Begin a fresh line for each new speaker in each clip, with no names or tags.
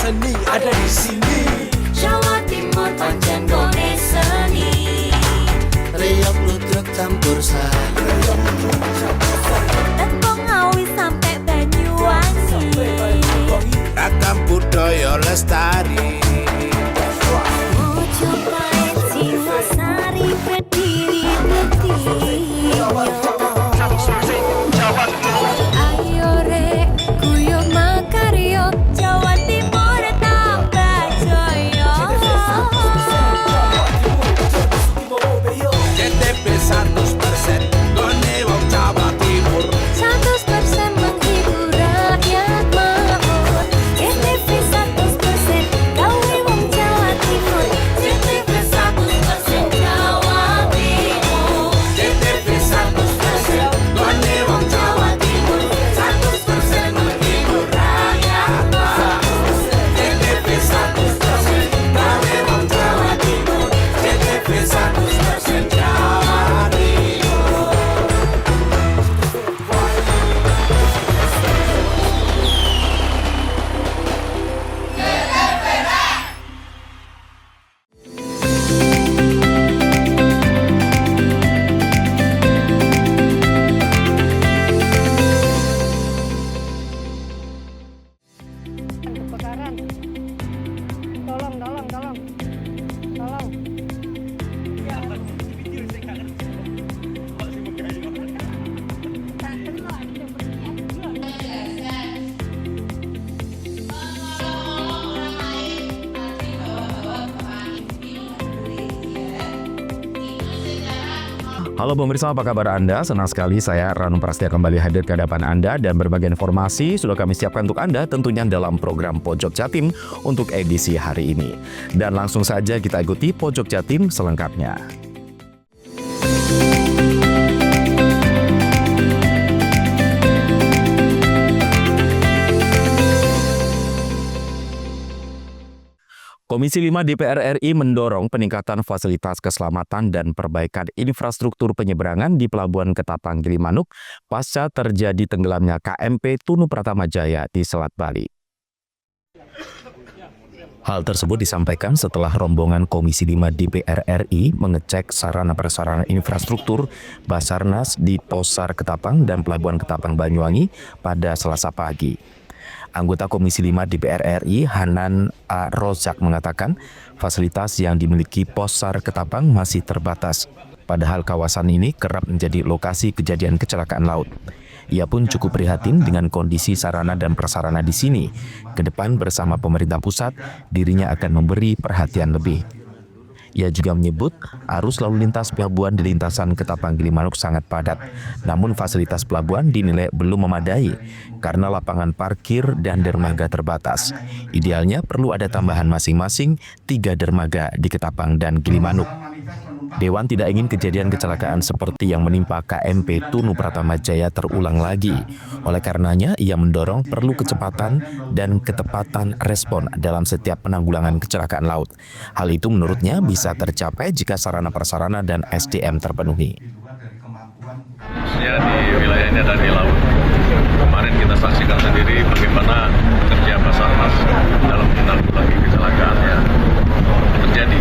seni ada di sini.
Jawa Timur pancen gone seni.
Riok ludruk campur sari.
Tembung Ngawi sampai Banyuwangi.
Ragam budaya lestari.
Mojopahit Singosari berdiri berdiri. Ayo rek guyub makaryo Jawa Timur tambah jaya.
JTP 100% gone wong Jawa Timur.
100% menghibur rakyat makmur. JTP 100% gawe wong Jawa Timur. JTP 100% Jawa Timur.
JTP 100% gone wong Jawa Timur. 100% menghibur rakyat makmur. JTP 100% gawe wong Jawa Timur. JTP 100% Jawa Timur.
Kebakaran. Tolong.
Halo pemirsa, apa kabar Anda? Senang sekali saya Ranu Prastia kembali hadir ke hadapan Anda dan berbagai informasi sudah kami siapkan untuk Anda tentunya dalam program Pojok Jatim untuk edisi hari ini. Dan langsung saja kita ikuti Pojok Jatim selengkapnya. Komisi 5 DPR RI mendorong peningkatan fasilitas keselamatan dan perbaikan infrastruktur penyeberangan di Pelabuhan Ketapang Gilimanuk pasca terjadi tenggelamnya KMP Tunu Pratama Jaya di Selat Bali. Hal tersebut disampaikan setelah rombongan Komisi 5 DPR RI mengecek sarana-prasarana infrastruktur Basarnas di Posar Ketapang dan Pelabuhan Ketapang Banyuwangi pada Selasa pagi. Anggota Komisi 5 DPR RI Hanan A. Rozak mengatakan fasilitas yang dimiliki Posar Ketapang masih terbatas. Padahal kawasan ini kerap menjadi lokasi kejadian kecelakaan laut. Ia pun cukup prihatin dengan kondisi sarana dan prasarana di sini. Kedepan bersama pemerintah pusat, dirinya akan memberi perhatian lebih. Ia juga menyebut arus lalu lintas pelabuhan di lintasan Ketapang Gilimanuk sangat padat. Namun fasilitas pelabuhan dinilai belum memadai karena lapangan parkir dan dermaga terbatas. Idealnya perlu ada tambahan masing-masing 3 dermaga di Ketapang dan Gilimanuk. Dewan tidak ingin kejadian kecelakaan seperti yang menimpa KMP Tunu Pratama Jaya terulang lagi. Oleh karenanya, ia mendorong perlu kecepatan dan ketepatan respon dalam setiap penanggulangan kecelakaan laut. Hal itu menurutnya bisa tercapai jika sarana-prasarana dan SDM terpenuhi.
Khususnya di wilayah ini ada di laut. Kemarin kita saksikan sendiri bagaimana kerja Basarnas dalam menanggulangi kecelakaan yang terjadi.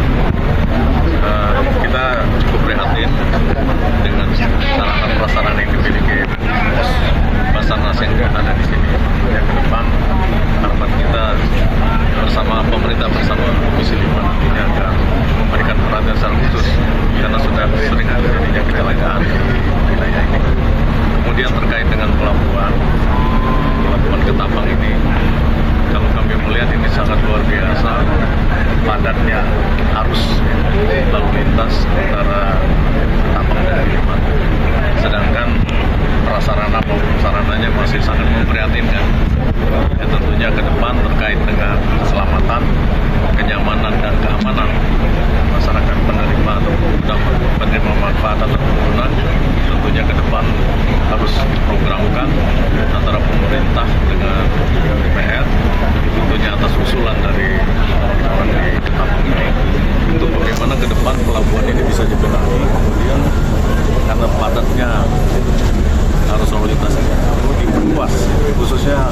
Kita cukup prihatin dengan sarana-prasarana yang dimiliki Basarnas yang ada di sini. Yang ke depan harapan kita bersama pemerintah bersama Komisi 5 nantinya akan memberikan perhatian secara khusus karena sudah sering terjadinya kecelakaan di wilayah ini. Kemudian terkait dengan pelabuhan Ketapang ini, kalau kami melihat ini sangat luar biasa padatnya arus lalu lintas antara Ketapang dan Gilimanuk. Sedangkan prasarana maupun sarananya masih sangat memprihatinkan. Ya, tentunya ke depan terkait dengan keselamatan, kenyamanan dan keamanan masyarakat penerima atau penerima manfaat atau pengguna, tentunya ke depan harus diprogramkan antara pemerintah dengan DPR, tentunya atas usulan dari kawan-kawan di Ketapang ini untuk bagaimana ke depan pelabuhan ini bisa dibenahi. Kemudian karena padatnya arus lalu lintas ini perlu diperluas khususnya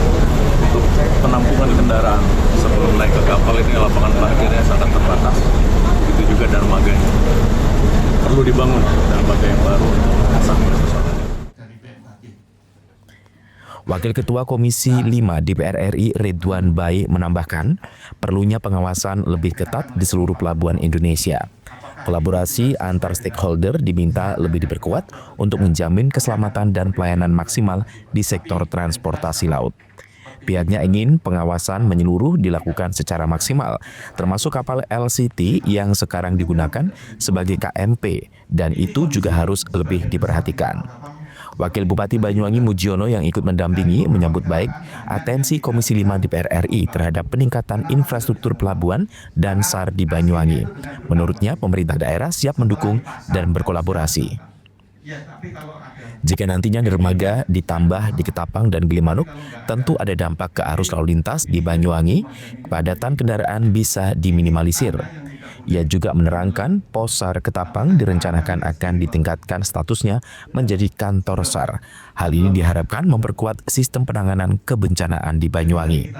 untuk penampungan kendaraan sebelum naik ke kapal ini lapangan parkirnya sangat terbatas. Begitu juga dermaganya. Perlu dibangun dermaga yang baru untuk mengatasi persoalan.
Wakil Ketua Komisi 5 DPR RI Ridwan Bae menambahkan perlunya pengawasan lebih ketat di seluruh pelabuhan Indonesia. Kolaborasi antar stakeholder diminta lebih diperkuat untuk menjamin keselamatan dan pelayanan maksimal di sektor transportasi laut. Pihaknya ingin pengawasan menyeluruh dilakukan secara maksimal, termasuk kapal LCT yang sekarang digunakan sebagai KMP, dan itu juga harus lebih diperhatikan. Wakil Bupati Banyuwangi Mujiono yang ikut mendampingi menyambut baik atensi Komisi 5 DPR RI terhadap peningkatan infrastruktur pelabuhan dan SAR di Banyuwangi. Menurutnya, pemerintah daerah siap mendukung dan berkolaborasi. Jika nantinya dermaga ditambah di Ketapang dan Gilimanuk, tentu ada dampak ke arus lalu lintas di Banyuwangi, kepadatan kendaraan bisa diminimalisir. Ia juga menerangkan pos SAR Ketapang direncanakan akan ditingkatkan statusnya menjadi kantor SAR. Hal ini diharapkan memperkuat sistem penanganan kebencanaan di Banyuwangi.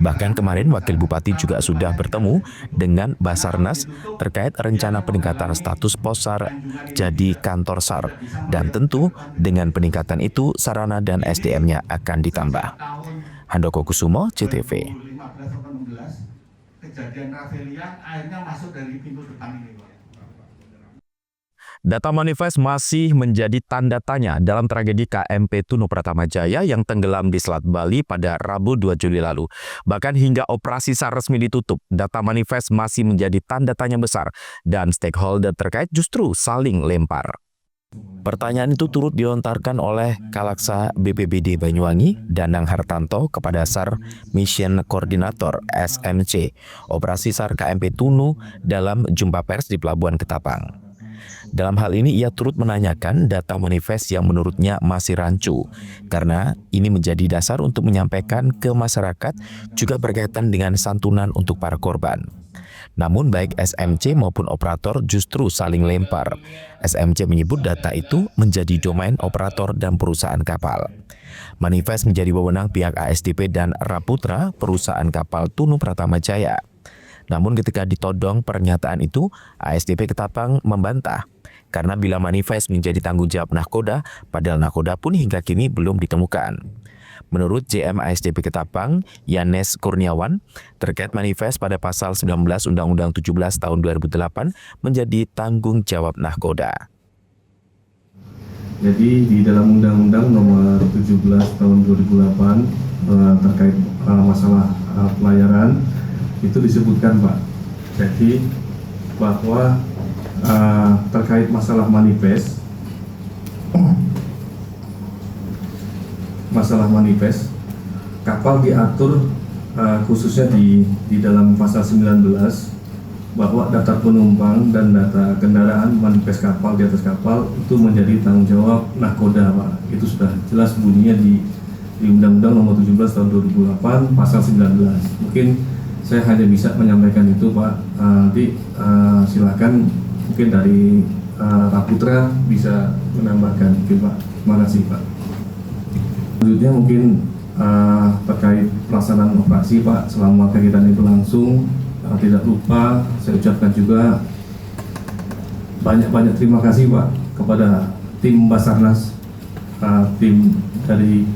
Bahkan kemarin Wakil Bupati juga sudah bertemu dengan Basarnas terkait rencana peningkatan status pos SAR jadi kantor SAR. Dan tentu dengan peningkatan itu sarana dan SDM-nya akan ditambah. Handoko Kusumo, CTV.
Kejadian Ravelia airnya masuk dari pintu depan ini, Pak.
Data manifest masih menjadi tanda tanya dalam tragedi KMP Tunu Pratama Jaya yang tenggelam di Selat Bali pada Rabu 2 Juli lalu. Bahkan hingga operasi SAR resmi ditutup, data manifest masih menjadi tanda tanya besar dan stakeholder terkait justru saling lempar. Pertanyaan itu turut dilontarkan oleh Kalaksa BPBD Banyuwangi, Danang Hartanto, kepada SAR Mission Coordinator SMC, Operasi SAR KMP Tunu dalam jumpa pers di Pelabuhan Ketapang. Dalam hal ini ia turut menanyakan data manifest yang menurutnya masih rancu, karena ini menjadi dasar untuk menyampaikan ke masyarakat juga berkaitan dengan santunan untuk para korban. Namun baik SMC maupun operator justru saling lempar. SMC menyebut data itu menjadi domain operator dan perusahaan kapal. Manifest menjadi wewenang pihak ASDP dan Raputra, perusahaan kapal Tunu Pratama Jaya. Namun ketika ditodong pernyataan itu, ASDP Ketapang membantah. Karena bila manifest menjadi tanggung jawab nahkoda, padahal nahkoda pun hingga kini belum ditemukan. Menurut JM ASDP Ketapang, Yanes Kurniawan, terkait manifest pada pasal 19 Undang-Undang 17 tahun 2008 menjadi tanggung jawab nahkoda.
Jadi di dalam Undang-Undang nomor 17 tahun 2008 terkait masalah pelayaran itu disebutkan, Pak. Jadi bahwa terkait masalah manifest kapal diatur khususnya di dalam pasal 19 bahwa data penumpang dan data kendaraan manifest kapal di atas kapal itu menjadi tanggung jawab nahkoda, Pak. Itu sudah jelas bunyinya di Undang-Undang nomor 17 tahun 2008 pasal 19. Mungkin saya hanya bisa menyampaikan itu, Pak. Nanti silakan mungkin dari Raputra bisa menambahkan, mungkin, Pak. Terima kasih, Pak. Selanjutnya mungkin terkait pelaksanaan operasi, Pak, selama kegiatan itu langsung, tidak lupa saya ucapkan juga banyak-banyak terima kasih, Pak, kepada tim Basarnas, tim dari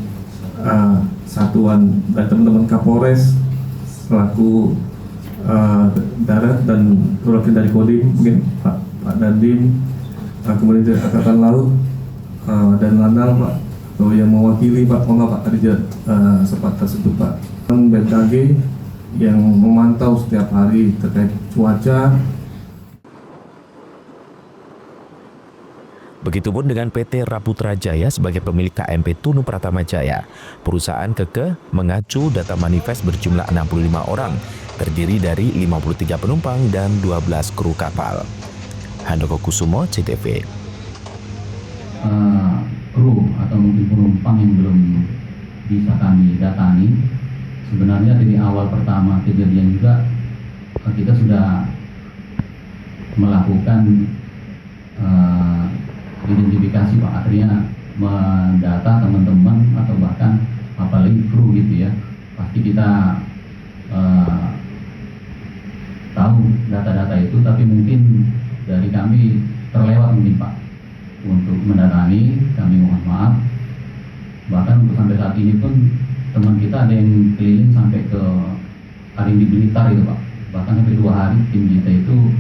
satuan dari teman-teman Kapolres selaku darat dan perwakilan dari Kodim, mungkin Pak Dandim, kemudian dari Angkatan Laut dan Lanal, Pak, yang mewakili, Pak, Pak tadi sempat tersebut, Pak. BMKG yang memantau setiap hari terkait cuaca.
Begitupun dengan PT Raputra Jaya sebagai pemilik KMP Tunu Pratama Jaya. Perusahaan kekeh mengacu data manifest berjumlah 65 orang, terdiri dari 53 penumpang dan 12 kru kapal. Handoko Kusumo, CTV.
Kru atau mungkin penumpang yang belum bisa kami datangi, sebenarnya dari awal pertama kejadian juga kita sudah melakukan identifikasi, Pak. Artinya mendata teman-teman atau bahkan apalagi apalagi kru gitu ya, pasti kita tahu data-data itu, tapi mungkin dari kami terlewat mungkin Pak untuk mendatangi. Kami mohon maaf. Bahkan untuk sampai saat ini pun teman kita ada yang keliling sampai ke ada yang di Blitar itu Pak, bahkan sampai 2 hari tim kita itu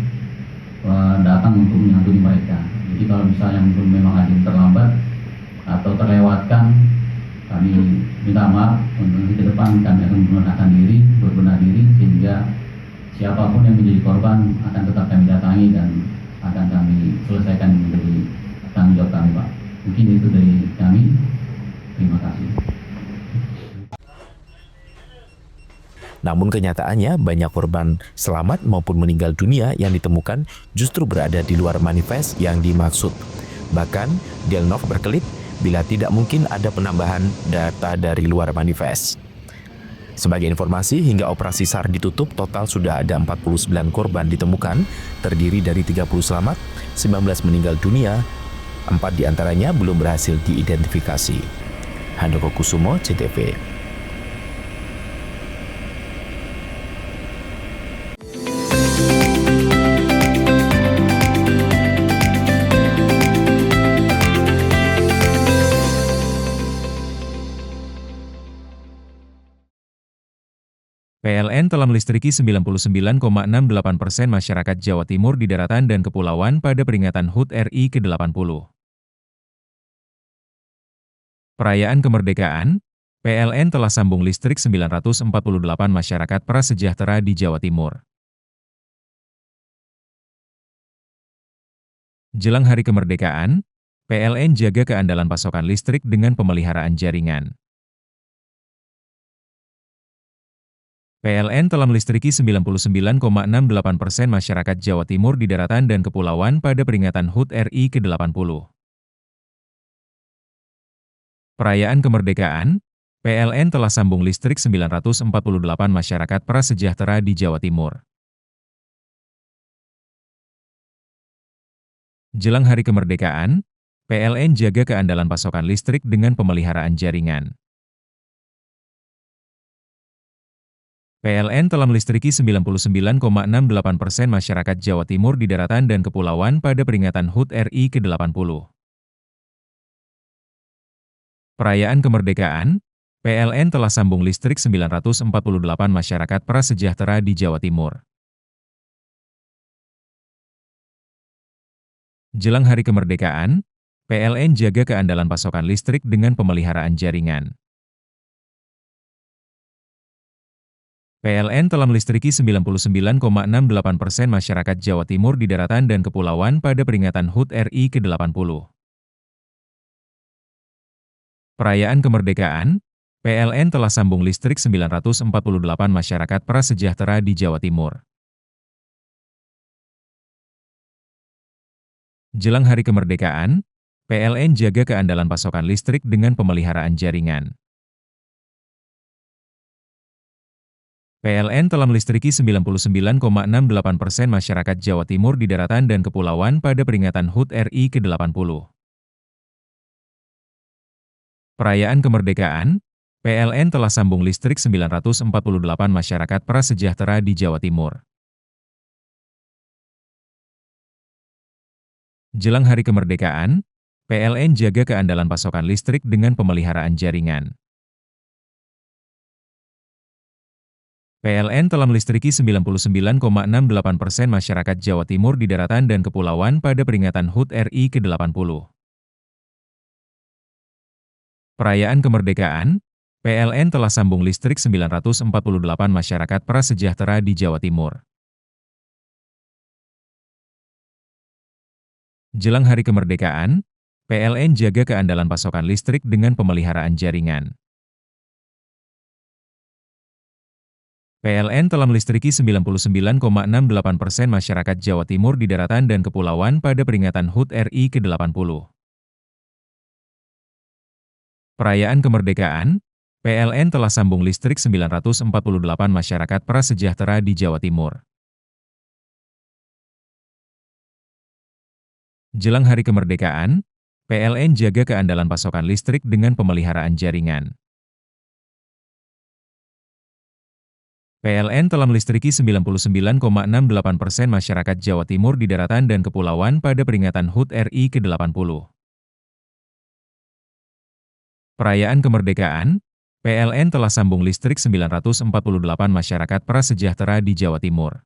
datang untuk menyantuni mereka. Jadi kalau misalnya memang ada yang terlambat atau terlewatkan, kami minta maaf. Untuk nanti ke depan kami akan menggunakan diri, berbenah diri, sehingga siapapun yang menjadi korban akan tetap kami datangi dan akan kami selesaikan menjadi tanggung jawab kami Pak. Mungkin itu dari kami. Terima kasih.
Namun kenyataannya banyak korban selamat maupun meninggal dunia yang ditemukan justru berada di luar manifest yang dimaksud. Bahkan Delnov berkelit bila tidak mungkin ada penambahan data dari luar manifest. Sebagai informasi, hingga operasi SAR ditutup, total sudah ada 49 korban ditemukan, terdiri dari 30 selamat, 19 meninggal dunia, 4 diantaranya belum berhasil diidentifikasi. Handoko Kusumo, CTV.
PLN telah melistriki 99,68% masyarakat Jawa Timur di daratan dan kepulauan pada peringatan HUT RI ke-80. Perayaan kemerdekaan, PLN telah sambung listrik 948 masyarakat prasejahtera di Jawa Timur. Jelang hari kemerdekaan, PLN jaga keandalan pasokan listrik dengan pemeliharaan jaringan. PLN telah melistriki 99,68% masyarakat Jawa Timur di daratan dan kepulauan pada peringatan HUT RI ke-80. Perayaan kemerdekaan, PLN telah sambung listrik 948 masyarakat prasejahtera di Jawa Timur. Jelang hari kemerdekaan, PLN jaga keandalan pasokan listrik dengan pemeliharaan jaringan. PLN telah melistriki 99,68% masyarakat Jawa Timur di daratan dan kepulauan pada peringatan HUT RI ke-80. Perayaan kemerdekaan, PLN telah sambung listrik 948 masyarakat prasejahtera di Jawa Timur. Jelang hari kemerdekaan, PLN jaga keandalan pasokan listrik dengan pemeliharaan jaringan. PLN telah melistriki 99,68% masyarakat Jawa Timur di daratan dan kepulauan pada peringatan HUT RI ke-80. Perayaan kemerdekaan, PLN telah sambung listrik 948 masyarakat prasejahtera di Jawa Timur. Jelang hari kemerdekaan, PLN jaga keandalan pasokan listrik dengan pemeliharaan jaringan. PLN telah melistriki 99,68% masyarakat Jawa Timur di daratan dan kepulauan pada peringatan HUT RI ke-80. Perayaan kemerdekaan, PLN telah sambung listrik 948 masyarakat prasejahtera di Jawa Timur. Jelang hari kemerdekaan, PLN jaga keandalan pasokan listrik dengan pemeliharaan jaringan. PLN telah melistriki 99,68% masyarakat Jawa Timur di daratan dan kepulauan pada peringatan HUT RI ke-80. Perayaan kemerdekaan, PLN telah sambung listrik 948 masyarakat prasejahtera di Jawa Timur. Jelang hari kemerdekaan, PLN jaga keandalan pasokan listrik dengan pemeliharaan jaringan. PLN telah melistriki 99,68% masyarakat Jawa Timur di daratan dan kepulauan pada peringatan HUT RI ke-80. Perayaan kemerdekaan, PLN telah sambung listrik 948 masyarakat prasejahtera di Jawa Timur. Jelang hari kemerdekaan, PLN jaga keandalan pasokan listrik dengan pemeliharaan jaringan. PLN telah melistriki 99,68% masyarakat Jawa Timur di daratan dan kepulauan pada peringatan HUT RI ke-80. Perayaan kemerdekaan, PLN telah sambung listrik 948 masyarakat prasejahtera di Jawa Timur.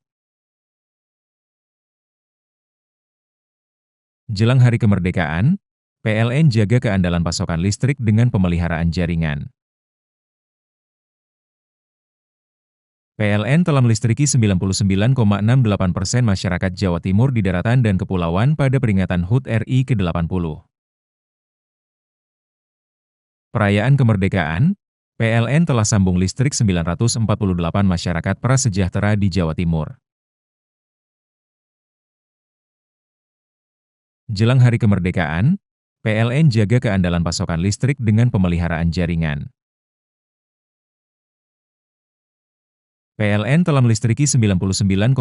Jelang hari kemerdekaan, PLN jaga keandalan pasokan listrik dengan pemeliharaan jaringan. PLN telah melistriki 99,68% masyarakat Jawa Timur di daratan dan kepulauan pada peringatan HUT RI ke-80. Perayaan kemerdekaan, PLN telah sambung listrik 948 masyarakat prasejahtera di Jawa Timur. Jelang hari kemerdekaan, PLN jaga keandalan pasokan listrik dengan pemeliharaan jaringan. PLN telah melistriki 99,68%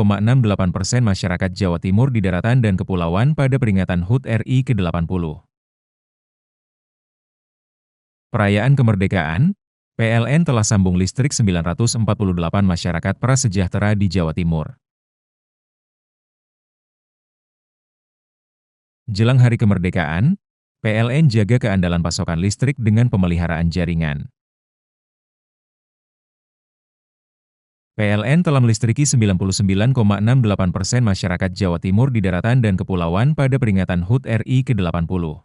masyarakat Jawa Timur di daratan dan kepulauan pada peringatan HUT RI ke-80. Perayaan kemerdekaan, PLN telah sambung listrik 948 masyarakat prasejahtera di Jawa Timur. Jelang hari kemerdekaan, PLN jaga keandalan pasokan listrik dengan pemeliharaan jaringan. PLN telah melistriki 99,68% masyarakat Jawa Timur di daratan dan kepulauan pada peringatan HUT RI ke-80.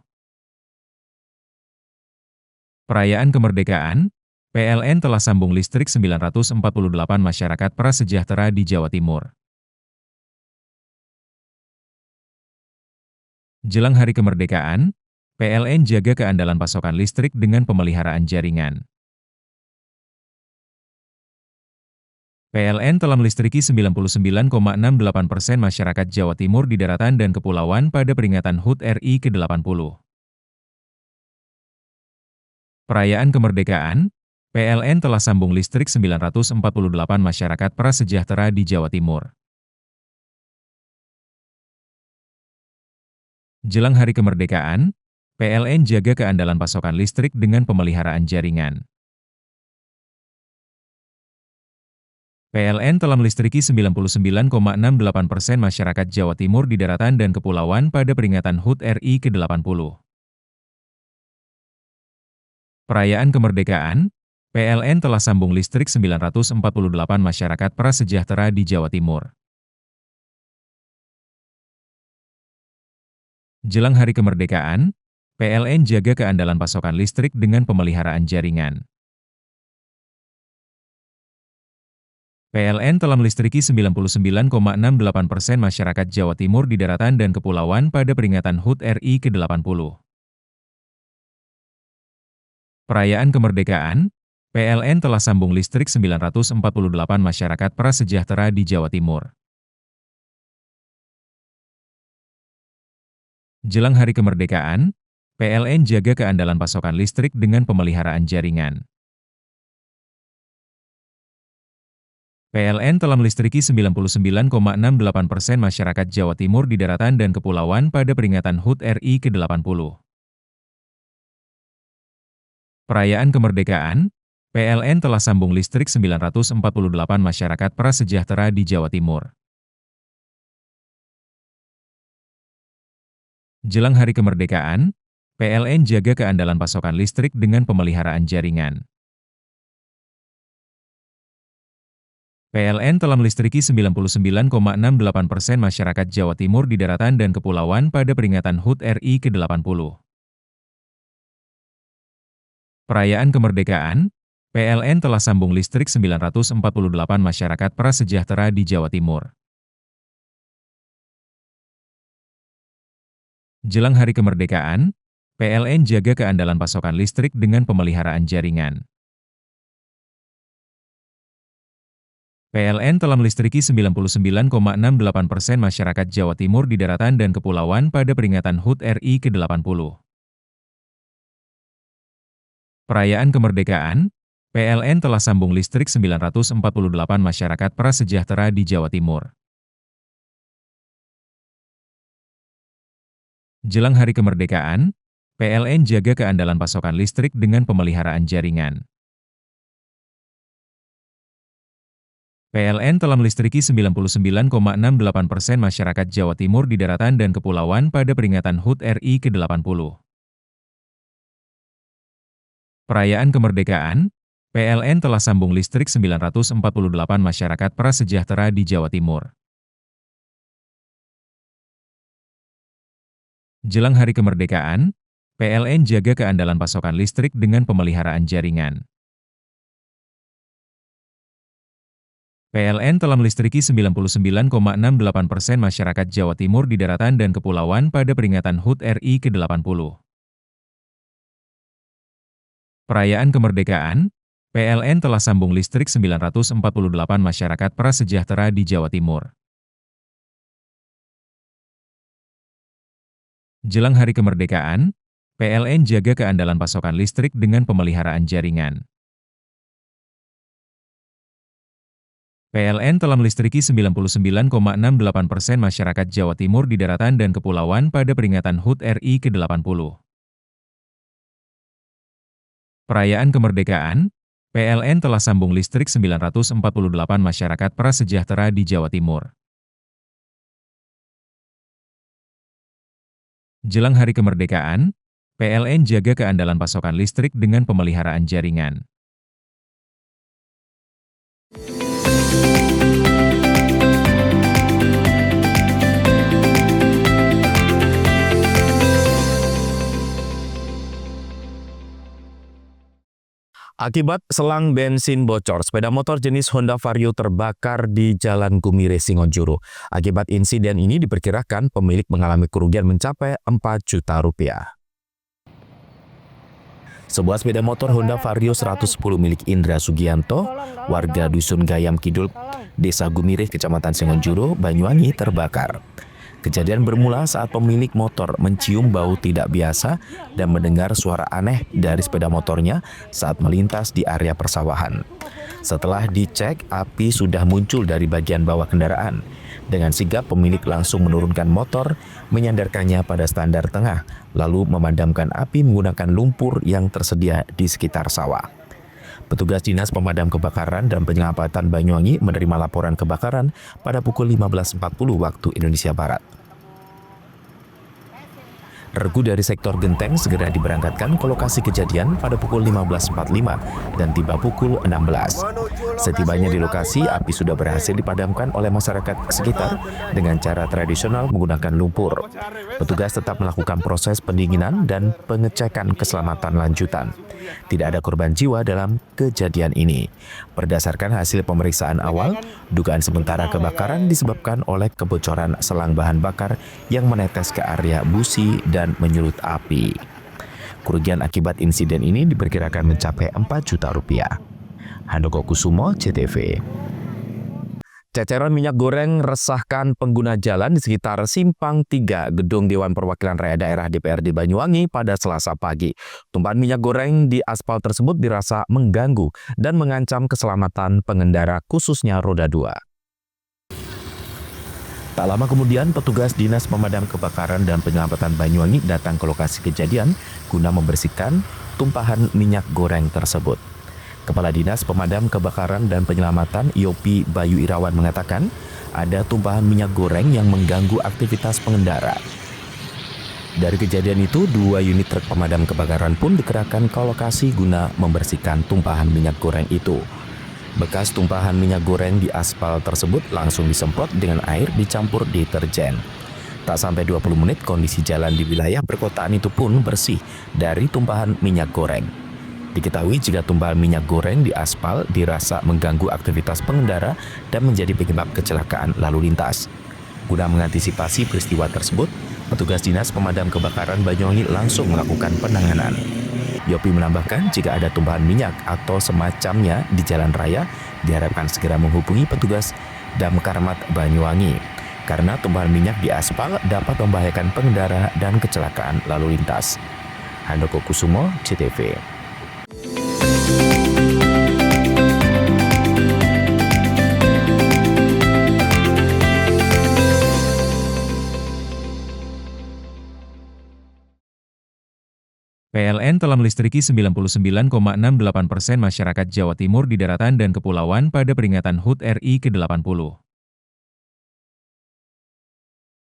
Perayaan kemerdekaan, PLN telah sambung listrik 948 masyarakat prasejahtera di Jawa Timur. Jelang hari kemerdekaan, PLN jaga keandalan pasokan listrik dengan pemeliharaan jaringan. PLN telah melistriki 99,68% masyarakat Jawa Timur di daratan dan kepulauan pada peringatan HUT RI ke-80. Perayaan kemerdekaan, PLN telah sambung listrik 948 masyarakat prasejahtera di Jawa Timur. Jelang hari kemerdekaan, PLN jaga keandalan pasokan listrik dengan pemeliharaan jaringan. PLN telah melistriki 99,68% masyarakat Jawa Timur di daratan dan kepulauan pada peringatan HUT RI ke-80. Perayaan kemerdekaan, PLN telah sambung listrik 948 masyarakat prasejahtera di Jawa Timur. Jelang hari kemerdekaan, PLN jaga keandalan pasokan listrik dengan pemeliharaan jaringan. PLN telah melistriki 99,68% masyarakat Jawa Timur di daratan dan kepulauan pada peringatan HUT RI ke-80. Perayaan kemerdekaan, PLN telah sambung listrik 948 masyarakat prasejahtera di Jawa Timur. Jelang hari kemerdekaan, PLN jaga keandalan pasokan listrik dengan pemeliharaan jaringan. PLN telah melistriki 99,68% masyarakat Jawa Timur di daratan dan kepulauan pada peringatan HUT RI ke-80. Perayaan kemerdekaan, PLN telah sambung listrik 948 masyarakat prasejahtera di Jawa Timur. Jelang hari kemerdekaan, PLN jaga keandalan pasokan listrik dengan pemeliharaan jaringan. PLN telah melistriki 99,68% masyarakat Jawa Timur di daratan dan kepulauan pada peringatan HUT RI ke-80. Perayaan kemerdekaan, PLN telah sambung listrik 948 masyarakat prasejahtera di Jawa Timur. Jelang hari kemerdekaan, PLN jaga keandalan pasokan listrik dengan pemeliharaan jaringan. PLN telah melistriki 99,68% masyarakat Jawa Timur di daratan dan kepulauan pada peringatan HUT RI ke-80. Perayaan kemerdekaan, PLN telah sambung listrik 948 masyarakat prasejahtera di Jawa Timur. Jelang hari kemerdekaan, PLN jaga keandalan pasokan listrik dengan pemeliharaan jaringan. PLN telah melistriki 99,68% masyarakat Jawa Timur di daratan dan kepulauan pada peringatan HUT RI ke-80. Perayaan kemerdekaan, PLN telah sambung listrik 948 masyarakat prasejahtera di Jawa Timur. Jelang hari kemerdekaan, PLN jaga keandalan pasokan listrik dengan pemeliharaan jaringan. PLN telah melistriki 99,68% masyarakat Jawa Timur di daratan dan kepulauan pada peringatan HUT RI ke-80. Perayaan kemerdekaan, PLN telah sambung listrik 948 masyarakat prasejahtera di Jawa Timur. Jelang hari kemerdekaan, PLN jaga keandalan pasokan listrik dengan pemeliharaan jaringan. PLN telah melistriki 99,68% masyarakat Jawa Timur di daratan dan kepulauan pada peringatan HUT RI ke-80. Perayaan kemerdekaan, PLN telah sambung listrik 948 masyarakat prasejahtera di Jawa Timur. Jelang hari kemerdekaan, PLN jaga keandalan pasokan listrik dengan pemeliharaan jaringan.
Akibat selang bensin bocor, sepeda motor jenis Honda Vario terbakar di Jalan Gumire, Singonjuru. Akibat insiden ini diperkirakan pemilik mengalami kerugian mencapai 4 juta rupiah. Sebuah sepeda motor Honda Vario 110 milik Indra Sugianto, warga Dusun Gayam Kidul, Desa Gumire, Kecamatan Singonjuru, Banyuwangi terbakar. Kejadian bermula saat pemilik motor mencium bau tidak biasa dan mendengar suara aneh dari sepeda motornya saat melintas di area persawahan. Setelah dicek, api sudah muncul dari bagian bawah kendaraan. Dengan sigap, pemilik langsung menurunkan motor, menyandarkannya pada standar tengah, lalu memadamkan api menggunakan lumpur yang tersedia di sekitar sawah. Petugas Dinas Pemadam Kebakaran dan Penyelamatan Banyuwangi menerima laporan kebakaran pada pukul 15.40 waktu Indonesia Barat. Regu dari sektor Genteng segera diberangkatkan ke lokasi kejadian pada pukul 15.45 dan tiba pukul 16. Setibanya di lokasi, api sudah berhasil dipadamkan oleh masyarakat sekitar dengan cara tradisional menggunakan lumpur. Petugas tetap melakukan proses pendinginan dan pengecekan keselamatan lanjutan. Tidak ada korban jiwa dalam kejadian ini. Berdasarkan hasil pemeriksaan awal, dugaan sementara kebakaran disebabkan oleh kebocoran selang bahan bakar yang menetes ke area busi dan menyulut api. Kerugian akibat insiden ini diperkirakan mencapai 4 juta rupiah. Handoko Kusumo, CTV. Ceceran minyak goreng resahkan pengguna jalan di sekitar Simpang 3 Gedung Dewan Perwakilan Rakyat Daerah DPRD Banyuwangi pada Selasa pagi. Tumpahan minyak goreng di aspal tersebut dirasa mengganggu dan mengancam keselamatan pengendara khususnya roda 2. Tak lama kemudian, petugas Dinas Pemadam Kebakaran dan Penyelamatan Banyuwangi datang ke lokasi kejadian guna membersihkan tumpahan minyak goreng tersebut. Kepala Dinas Pemadam Kebakaran dan Penyelamatan Yopi Bayu Irawan mengatakan ada tumpahan minyak goreng yang mengganggu aktivitas pengendara. Dari kejadian itu, 2 unit truk pemadam kebakaran pun dikerahkan ke lokasi guna membersihkan tumpahan minyak goreng itu. Bekas tumpahan minyak goreng di aspal tersebut langsung disemprot dengan air dicampur deterjen. Tak sampai 20 menit, kondisi jalan di wilayah perkotaan itu pun bersih dari tumpahan minyak goreng. Diketahui jika tumpahan minyak goreng di aspal dirasa mengganggu aktivitas pengendara dan menjadi penyebab kecelakaan lalu lintas. Guna mengantisipasi peristiwa tersebut, petugas Dinas Pemadam Kebakaran Banyuwangi langsung melakukan penanganan. Yopi menambahkan jika ada tumpahan minyak atau semacamnya di jalan raya, diharapkan segera menghubungi petugas Damkarmat Banyuwangi. Karena tumpahan minyak di aspal dapat membahayakan pengendara dan kecelakaan lalu lintas. Handoko Kusumo, CTV.
PLN telah melistriki 99,68% masyarakat Jawa Timur di daratan dan kepulauan pada peringatan HUT RI ke-80.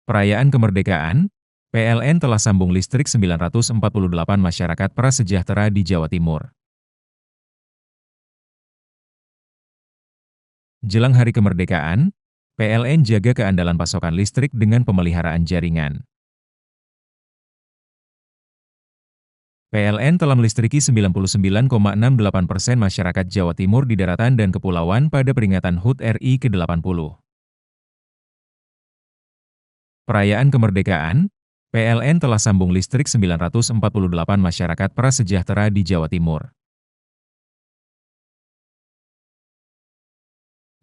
Perayaan kemerdekaan, PLN telah sambung listrik 948 masyarakat prasejahtera di Jawa Timur. Jelang hari kemerdekaan, PLN jaga keandalan pasokan listrik dengan pemeliharaan jaringan. PLN telah melistriki 99,68% masyarakat Jawa Timur di daratan dan kepulauan pada peringatan HUT RI ke-80. Perayaan kemerdekaan, PLN telah sambung listrik 948 masyarakat prasejahtera di Jawa Timur.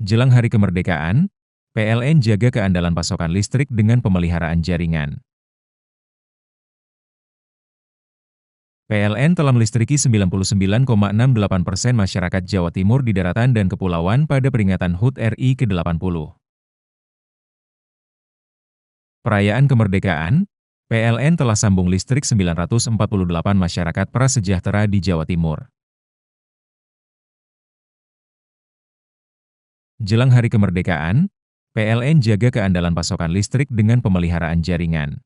Jelang hari kemerdekaan, PLN jaga keandalan pasokan listrik dengan pemeliharaan jaringan. PLN telah melistriki 99,68% masyarakat Jawa Timur di daratan dan kepulauan pada peringatan HUT RI ke-80. Perayaan kemerdekaan, PLN telah sambung listrik 948 masyarakat prasejahtera di Jawa Timur. Jelang hari kemerdekaan, PLN jaga keandalan pasokan listrik dengan pemeliharaan jaringan.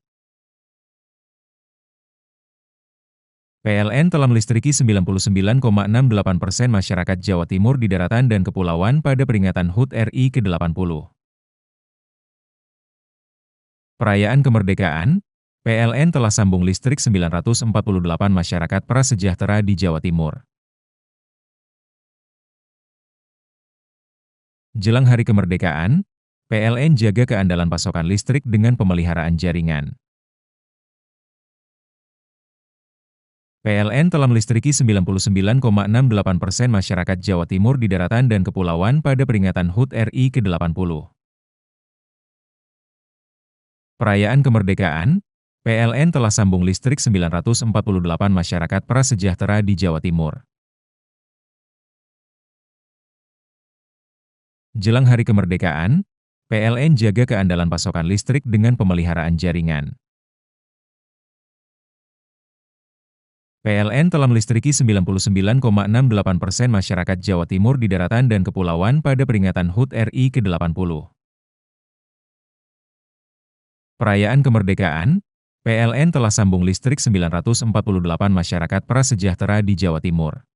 PLN telah melistriki 99,68% masyarakat Jawa Timur di daratan dan kepulauan pada peringatan HUT RI ke-80. Perayaan kemerdekaan, PLN telah sambung listrik 948 masyarakat prasejahtera di Jawa Timur. Jelang hari kemerdekaan, PLN jaga keandalan pasokan listrik dengan pemeliharaan jaringan. PLN telah melistriki 99,68% masyarakat Jawa Timur di daratan dan kepulauan pada peringatan HUT RI ke-80. Perayaan kemerdekaan, PLN telah sambung listrik 948 masyarakat prasejahtera di Jawa Timur. Jelang hari kemerdekaan, PLN jaga keandalan pasokan listrik dengan pemeliharaan jaringan. PLN telah melistriki 99,68% masyarakat Jawa Timur di daratan dan kepulauan pada peringatan HUT RI ke-80. Perayaan kemerdekaan, PLN telah sambung listrik 948 masyarakat prasejahtera di Jawa Timur.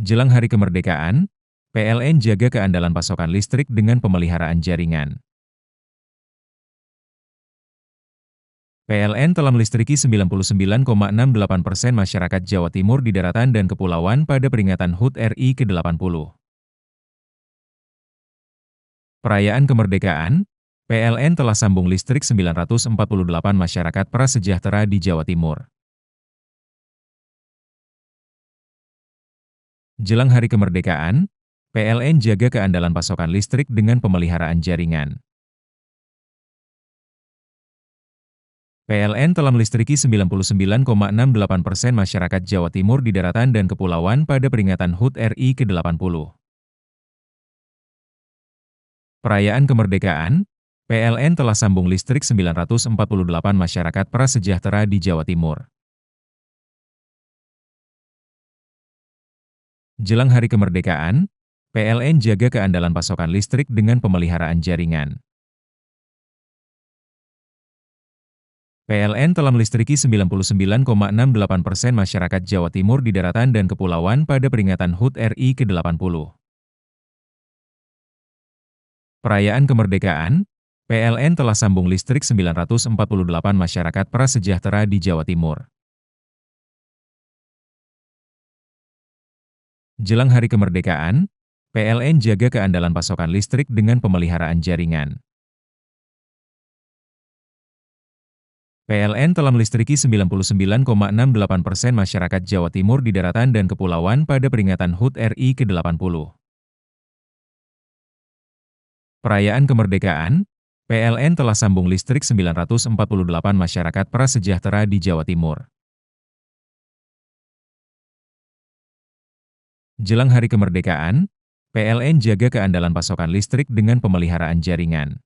Jelang hari kemerdekaan, PLN jaga keandalan pasokan listrik dengan pemeliharaan jaringan. PLN telah melistriki 99,68% masyarakat Jawa Timur di daratan dan kepulauan pada peringatan HUT RI ke-80. Perayaan kemerdekaan, PLN telah sambung listrik 948 masyarakat prasejahtera di Jawa Timur. Jelang hari kemerdekaan, PLN jaga keandalan pasokan listrik dengan pemeliharaan jaringan. PLN telah melistriki 99,68% masyarakat Jawa Timur di daratan dan kepulauan pada peringatan HUT RI ke-80. Perayaan kemerdekaan, PLN telah sambung listrik 948 masyarakat prasejahtera di Jawa Timur. Jelang hari kemerdekaan, PLN jaga keandalan pasokan listrik dengan pemeliharaan jaringan. PLN telah melistriki 99,68% masyarakat Jawa Timur di daratan dan kepulauan pada peringatan HUT RI ke-80. Perayaan kemerdekaan, PLN telah sambung listrik 948 masyarakat prasejahtera di Jawa Timur. Jelang hari kemerdekaan, PLN jaga keandalan pasokan listrik dengan pemeliharaan jaringan. PLN telah melistriki 99,68% masyarakat Jawa Timur di daratan dan kepulauan pada peringatan HUT RI ke-80. Perayaan kemerdekaan, PLN telah sambung listrik 948 masyarakat prasejahtera di Jawa Timur. Jelang hari kemerdekaan, PLN jaga keandalan pasokan listrik dengan pemeliharaan jaringan.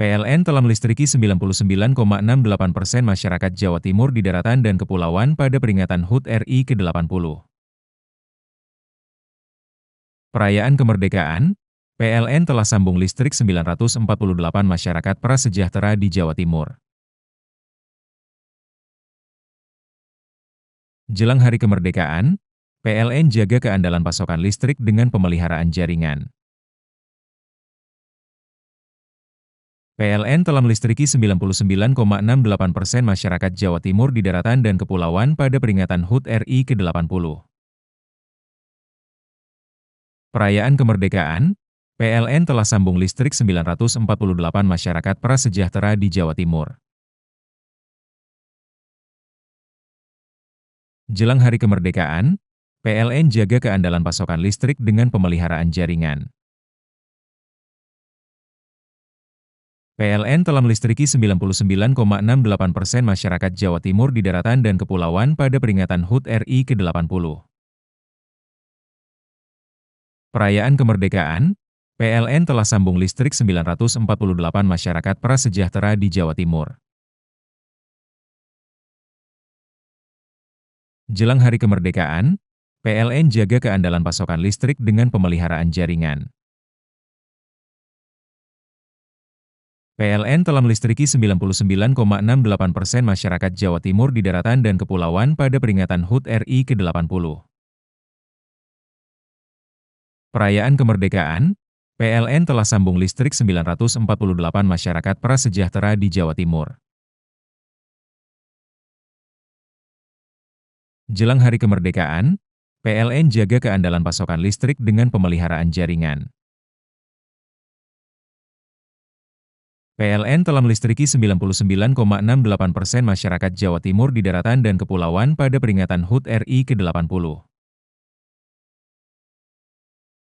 PLN telah melistriki 99,68% masyarakat Jawa Timur di daratan dan kepulauan pada peringatan HUT RI ke-80. Perayaan kemerdekaan, PLN telah sambung listrik 948 masyarakat prasejahtera di Jawa Timur. Jelang hari kemerdekaan, PLN jaga keandalan pasokan listrik dengan pemeliharaan jaringan. PLN telah melistriki 99,68% masyarakat Jawa Timur di daratan dan kepulauan pada peringatan HUT RI ke-80. Perayaan kemerdekaan, PLN telah sambung listrik 948 masyarakat prasejahtera di Jawa Timur. Jelang hari kemerdekaan, PLN jaga keandalan pasokan listrik dengan pemeliharaan jaringan. PLN telah melistriki 99,68% masyarakat Jawa Timur di daratan dan kepulauan pada peringatan HUT RI ke-80. Perayaan kemerdekaan, PLN telah sambung listrik 948 masyarakat prasejahtera di Jawa Timur. Jelang hari kemerdekaan, PLN jaga keandalan pasokan listrik dengan pemeliharaan jaringan. PLN telah melistriki 99,68% masyarakat Jawa Timur di daratan dan kepulauan pada peringatan HUT RI ke-80. Perayaan kemerdekaan, PLN telah sambung listrik 948 masyarakat prasejahtera di Jawa Timur. Jelang hari kemerdekaan, PLN jaga keandalan pasokan listrik dengan pemeliharaan jaringan. PLN telah melistriki 99,68% masyarakat Jawa Timur di daratan dan kepulauan pada peringatan HUT RI ke-80.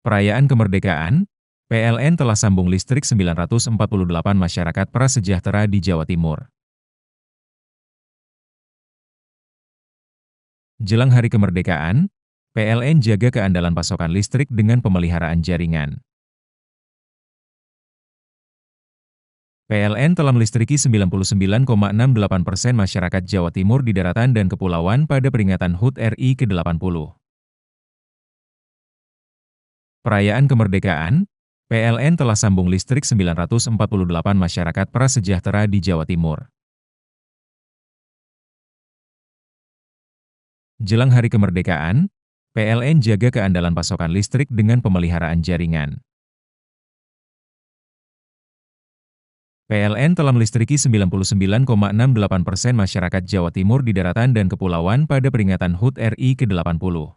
Perayaan kemerdekaan, PLN telah sambung listrik 948 masyarakat prasejahtera di Jawa Timur. Jelang hari kemerdekaan, PLN jaga keandalan pasokan listrik dengan pemeliharaan jaringan. PLN telah melistriki 99,68% masyarakat Jawa Timur di daratan dan kepulauan pada peringatan HUT RI ke-80. Perayaan kemerdekaan, PLN telah sambung listrik 948 masyarakat prasejahtera di Jawa Timur. Jelang hari kemerdekaan, PLN jaga keandalan pasokan listrik dengan pemeliharaan jaringan. PLN telah melistriki 99,68% masyarakat Jawa Timur di daratan dan kepulauan pada peringatan HUT RI ke-80.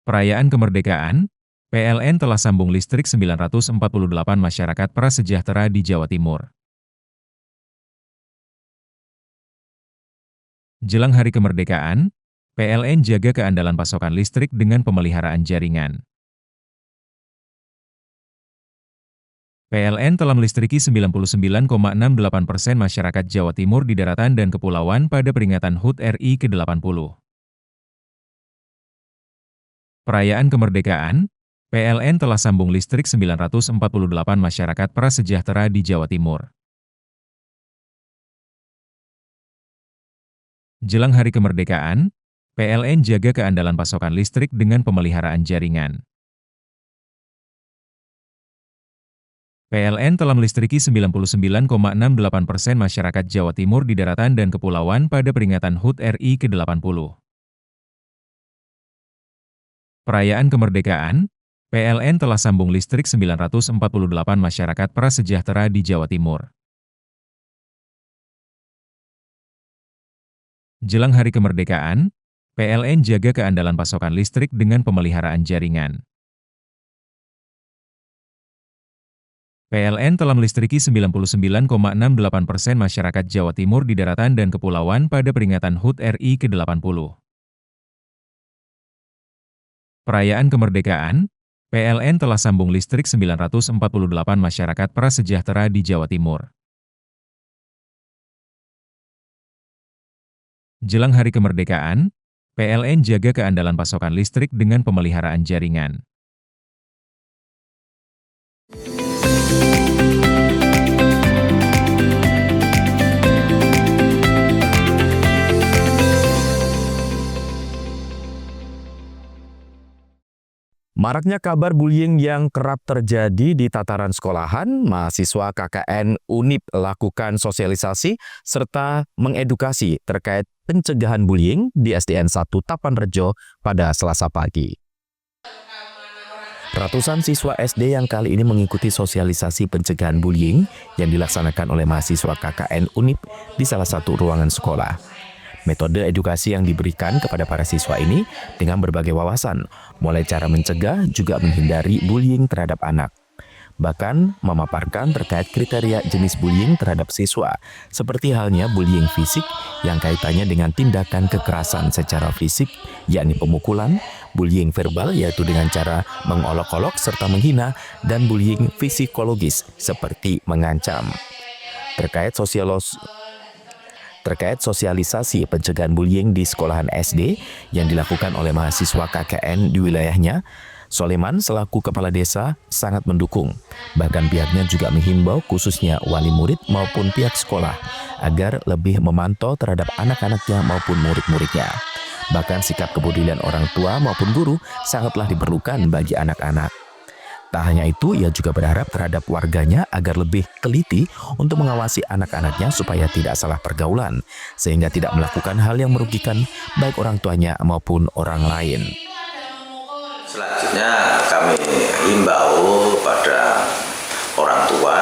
Perayaan kemerdekaan, PLN telah sambung listrik 948 masyarakat prasejahtera di Jawa Timur. Jelang hari kemerdekaan, PLN jaga keandalan pasokan listrik dengan pemeliharaan jaringan. PLN telah melistriki 99,68% masyarakat Jawa Timur di daratan dan kepulauan pada peringatan HUT RI ke-80. Perayaan kemerdekaan, PLN telah sambung listrik 948 masyarakat prasejahtera di Jawa Timur. Jelang hari kemerdekaan, PLN jaga keandalan pasokan listrik dengan pemeliharaan jaringan. PLN telah melistriki 99,68% masyarakat Jawa Timur di daratan dan kepulauan pada peringatan HUT RI ke-80. Perayaan kemerdekaan, PLN telah sambung listrik 948 masyarakat prasejahtera di Jawa Timur. Jelang hari kemerdekaan, PLN jaga keandalan pasokan listrik dengan pemeliharaan jaringan. PLN telah melistriki 99,68% masyarakat Jawa Timur di daratan dan kepulauan pada peringatan HUT RI ke-80. Perayaan kemerdekaan, PLN telah sambung listrik 948 masyarakat prasejahtera di Jawa Timur. Jelang hari kemerdekaan, PLN jaga keandalan pasokan listrik dengan pemeliharaan jaringan.
Maraknya kabar bullying yang kerap terjadi di tataran sekolahan, mahasiswa KKN UNIP lakukan sosialisasi serta mengedukasi terkait pencegahan bullying di SDN 1 Tapanrejo pada Selasa pagi. Ratusan siswa SD yang kali ini mengikuti sosialisasi pencegahan bullying yang dilaksanakan oleh mahasiswa KKN UNIP di salah satu ruangan sekolah. Metode edukasi yang diberikan kepada para siswa ini dengan berbagai wawasan, mulai cara mencegah juga menghindari bullying terhadap anak. Bahkan memaparkan terkait kriteria jenis bullying terhadap siswa, seperti halnya bullying fisik yang kaitannya dengan tindakan kekerasan secara fisik, yakni pemukulan, bullying verbal yaitu dengan cara mengolok-olok serta menghina, dan bullying psikologis seperti mengancam. Terkait sosialisasi pencegahan bullying di sekolahan SD yang dilakukan oleh mahasiswa KKN di wilayahnya, Soleman selaku kepala desa sangat mendukung. Bahkan pihaknya juga menghimbau khususnya wali murid maupun pihak sekolah agar lebih memantau terhadap anak-anaknya maupun murid-muridnya. Bahkan sikap kepedulian orang tua maupun guru sangatlah diperlukan bagi anak-anak. Tak hanya itu, ia juga berharap terhadap warganya agar lebih teliti untuk mengawasi anak-anaknya supaya tidak salah pergaulan, sehingga tidak melakukan hal yang merugikan baik orang tuanya maupun orang lain.
Selanjutnya kami himbau pada orang tua,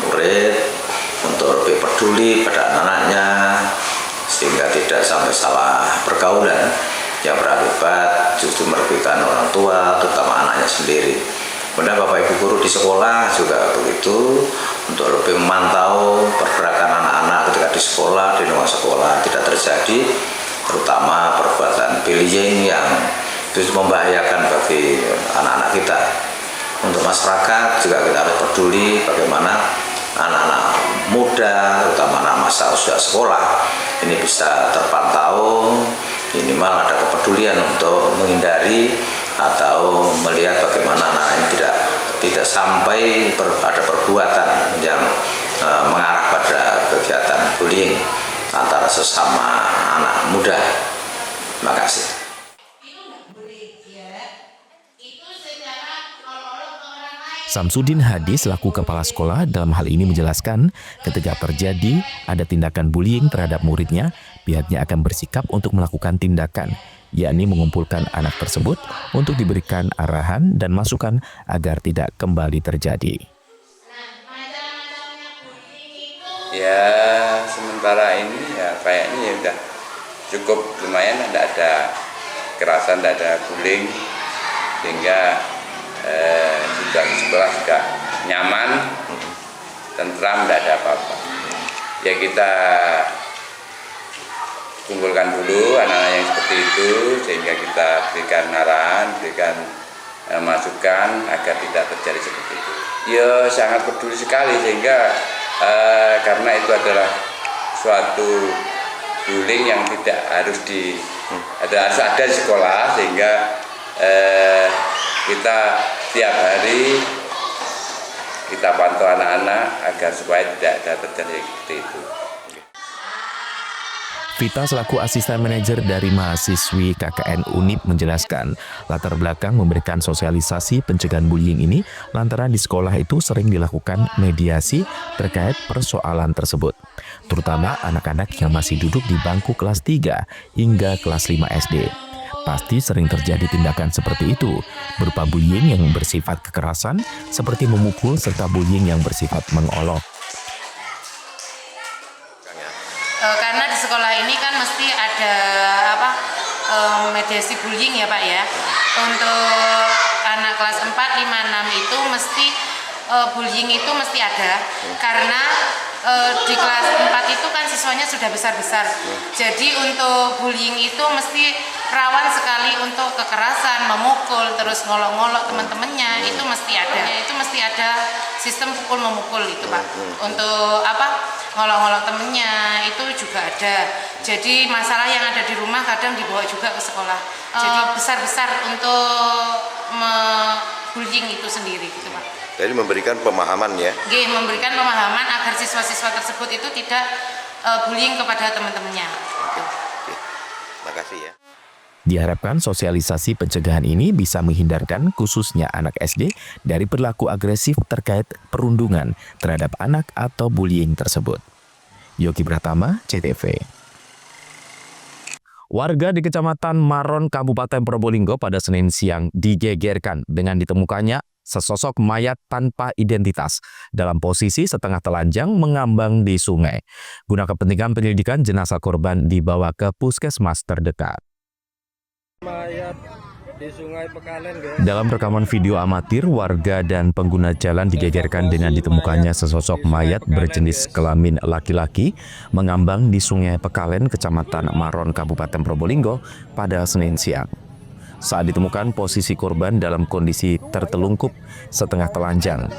murid untuk lebih peduli pada anak-anaknya sehingga tidak sampai salah pergaulan yang berakibat justru merugikan orang tua, terutama anaknya sendiri. Kemudian Bapak Ibu guru di sekolah juga begitu, untuk lebih memantau pergerakan anak-anak ketika di sekolah, di luar sekolah tidak terjadi, terutama perbuatan bullying yang justru membahayakan bagi anak-anak kita. Untuk masyarakat juga kita harus peduli bagaimana anak-anak muda, terutama anak masa usia sekolah, ini bisa terpantau, minimal ada kepedulian untuk menghindari atau melihat bagaimana anak ini tidak sampai ada perbuatan yang mengarah pada kegiatan bullying antara sesama anak muda. Terima kasih.
Samsudin Hadi selaku kepala sekolah dalam hal ini menjelaskan ketika terjadi ada tindakan bullying terhadap muridnya, pihaknya akan bersikap untuk melakukan tindakan, yakni mengumpulkan anak tersebut untuk diberikan arahan dan masukan agar tidak kembali terjadi.
Ya sementara ini ya kayaknya ya udah cukup lumayan, tidak ada kekerasan, tidak ada bullying, sehingga juga di sekolah juga nyaman, tentram, tidak ada apa-apa. Ya kita kumpulkan dulu anak-anak yang seperti itu sehingga kita berikan arahan, berikan masukan agar tidak terjadi seperti itu. Ya sangat peduli sekali sehingga karena itu adalah suatu bullying yang tidak harus harus ada di sekolah, sehingga kita tiap hari kita pantau anak-anak agar supaya tidak ada terjadi seperti itu.
Vita selaku asisten manajer dari mahasiswi KKN UNIP menjelaskan latar belakang memberikan sosialisasi pencegahan bullying ini lantaran di sekolah itu sering dilakukan mediasi terkait persoalan tersebut, terutama anak-anak yang masih duduk di bangku kelas 3 hingga kelas 5 SD. Pasti sering terjadi tindakan seperti itu, berupa bullying yang bersifat kekerasan seperti memukul serta bullying yang bersifat mengolok.
Karena di sekolah ini kan mesti ada mediasi bullying ya Pak ya. Untuk anak kelas 4, 5, 6 itu mesti bullying itu mesti ada, karena di kelas 4 itu kan siswanya sudah besar-besar. Jadi untuk bullying itu mesti rawan sekali untuk kekerasan, memukul, terus ngolok-ngolok teman-temannya, itu mesti ada. Itu mesti ada sistem pukul memukul itu Pak. Untuk ngolok-ngolok temennya itu juga ada. Jadi masalah yang ada di rumah kadang dibawa juga ke sekolah. Jadi besar-besar untuk bullying itu sendiri gitu Pak.
Jadi memberikan pemahaman ya?
Memberikan pemahaman agar siswa-siswa tersebut itu tidak bullying kepada teman-temannya.
Oke. Terima kasih ya.
Diharapkan sosialisasi pencegahan ini bisa menghindarkan khususnya anak SD dari perilaku agresif terkait perundungan terhadap anak atau bullying tersebut. Yogi Pratama, CTV. Warga di Kecamatan Maron, Kabupaten Probolinggo pada Senin siang digegerkan dengan ditemukannya sesosok mayat tanpa identitas dalam posisi setengah telanjang mengambang di sungai. Guna kepentingan penyelidikan, jenazah korban dibawa ke puskesmas terdekat.
Mayat di Sungai Pekalen, guys.
Dalam rekaman video amatir, warga dan pengguna jalan digegerkan dengan ditemukannya sesosok mayat berjenis kelamin laki-laki mengambang di Sungai Pekalen, Kecamatan Maron, Kabupaten Probolinggo pada Senin siang. Saat ditemukan, posisi korban dalam kondisi tertelungkup setengah telanjang.